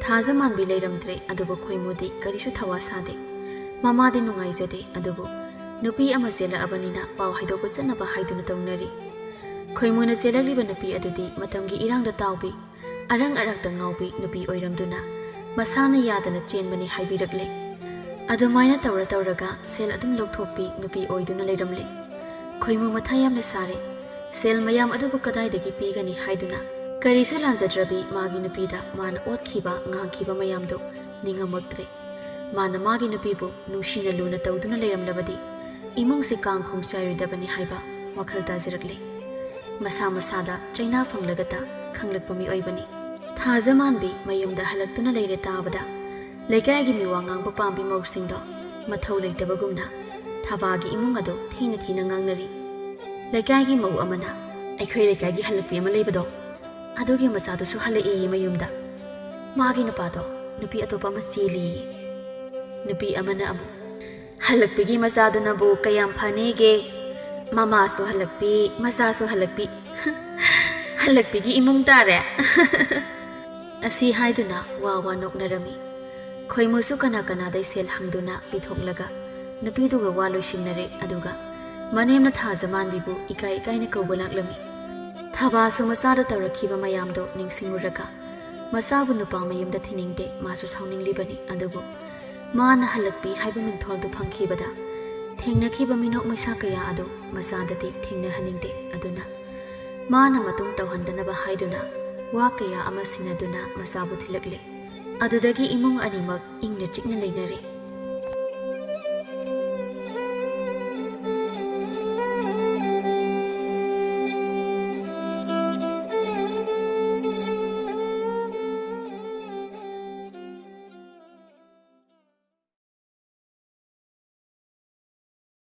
thaza manbi leiramdre adubu khoimudi karisu thawa sade mama de nungaijade adubu nupi ama sela abanina paw haidopa chanaba haiduna tawnari khoimuna chelaliba nupi adudi matamgi irangda tawbi arang arakta ngaubi nupi oiramduna masana yadana chenbani haibirakle adumaina tawraga sel adum lokthokpi nupi oiduna leiramle khoimu mathayamna sare sel mayam adubu kadaidagi pigani haiduna karisu lanjadrabi magi nupida mana otkhiba ngangkhiba mayamdo ningamaktre mana magi nupibu nushina luna tawduna leiramlabadi imungse 𝐶𝐭𝐬𝐲𝐸 haiba wakhal tajirakle masa masada chaina phanglagata khanglakpami oibani thazamanbi mayumda halaktuna leire tabada leikaigi miwa ngangba pambi mausingdo mathau leitabagumna thabagi imung ado thina ngangnari ꯂꯩꯀꯥꯏꯒꯤ ꯃꯧ ꯑꯃꯅ ꯑꯩꯈꯣꯏ ꯂꯩꯀꯥꯏꯒꯤ ꯍꯜꯂꯛꯄꯤ ꯑꯃ ꯂꯩꯕꯗꯣ ꯑꯗꯨꯒꯤ ꯃꯆꯥꯗꯨꯁꯨ ꯍꯜꯂꯛꯏꯌꯦ ꯃꯌꯨꯝꯗ ꯃꯥꯒꯤ ꯅꯨꯄꯥꯗꯣ ꯅꯨꯄꯤ ꯑꯇꯣꯞꯄ ꯑꯃ ꯆꯦꯜꯂꯤꯌꯦ ꯅꯨꯄꯤ ꯑꯃꯅ ꯑꯃꯨꯛ ꯍꯜꯂꯛꯄꯤꯒꯤ ꯃꯆꯥꯗꯨꯅꯕꯨ ꯀꯌꯥꯝ ꯐꯅꯤꯒꯦ ꯃꯃꯥꯁꯨ ꯍꯜꯂꯛꯄꯤ ꯃꯆꯥꯁꯨ ꯍꯜꯂꯛꯄꯤ ꯍꯜꯂꯛꯄꯤꯒꯤ ꯏꯃꯨꯡ ꯇꯥꯔꯦ ꯑꯁꯤ ꯍꯥꯏꯗꯨꯅ ꯋꯥ ꯅꯣꯛꯅꯔꯝꯃꯤ ꯈꯣꯏꯃꯨꯁꯨ ꯀꯅꯥ ꯀꯅꯥꯗꯩ ꯁꯦꯜ ꯍꯪꯗꯨꯅ ꯄꯤꯊꯣꯛꯂꯒ ꯅꯨꯄꯤꯗꯨꯒ ꯋꯥ ꯂꯣꯏꯁꯤꯟꯅꯔꯦ ꯑꯗꯨꯒ ꯃꯅꯦꯝꯅ ꯊꯥꯖꯃꯥꯟꯕꯤꯕꯨ ꯏꯀꯥꯏꯅ ꯀꯧꯕ ꯂꯥꯛꯂꯝꯃꯤ ꯊꯥꯕꯥꯁꯨ ꯃꯆꯥꯗ ꯇꯧꯔꯛꯈꯤꯕ ꯃꯌꯥꯝꯗꯣ ꯅꯤꯡꯁꯤꯡꯉꯨꯔꯒ ꯃꯆꯥꯕꯨ ꯅꯨꯄꯥ ꯃꯌꯨꯝꯗ ꯊꯤꯅꯤꯡꯗꯦ ꯃꯥꯁꯨ ꯁꯥꯎꯅꯤꯡꯂꯤꯕꯅꯤ ꯑꯗꯨꯕꯨ ꯃꯥꯅ ꯍꯜꯂꯛꯄꯤ ꯍꯥꯏꯕ ꯃꯤꯡꯊꯣꯜꯗꯨ ꯐꯪꯈꯤꯕꯗ ꯊꯦꯡꯅꯈꯤꯕ ꯃꯤꯅꯣꯛ ꯃꯩꯁꯥ ꯀꯌꯥ ꯑꯗꯨ ꯃꯆꯥꯗꯗꯤ ꯊꯦꯡꯅꯍꯟꯅꯤꯡꯗꯦ ꯑꯗꯨꯅ ꯃꯥꯅ ꯃꯇꯨꯡ ꯇꯧꯍꯟꯗꯅꯕ ꯍꯥꯏꯗꯨꯅ ꯋꯥ ꯀꯌꯥ ꯑꯃ ꯁꯤꯟꯅꯗꯨꯅ ꯃꯆꯥꯕꯨ ꯊꯤꯜꯂꯛꯂꯦ ꯑꯗꯨꯗꯒꯤ ꯏꯃꯨꯡ ꯑꯅꯤꯃꯛ ꯏꯪꯅ ꯆꯤꯛꯅ ꯂꯩꯅꯔꯦ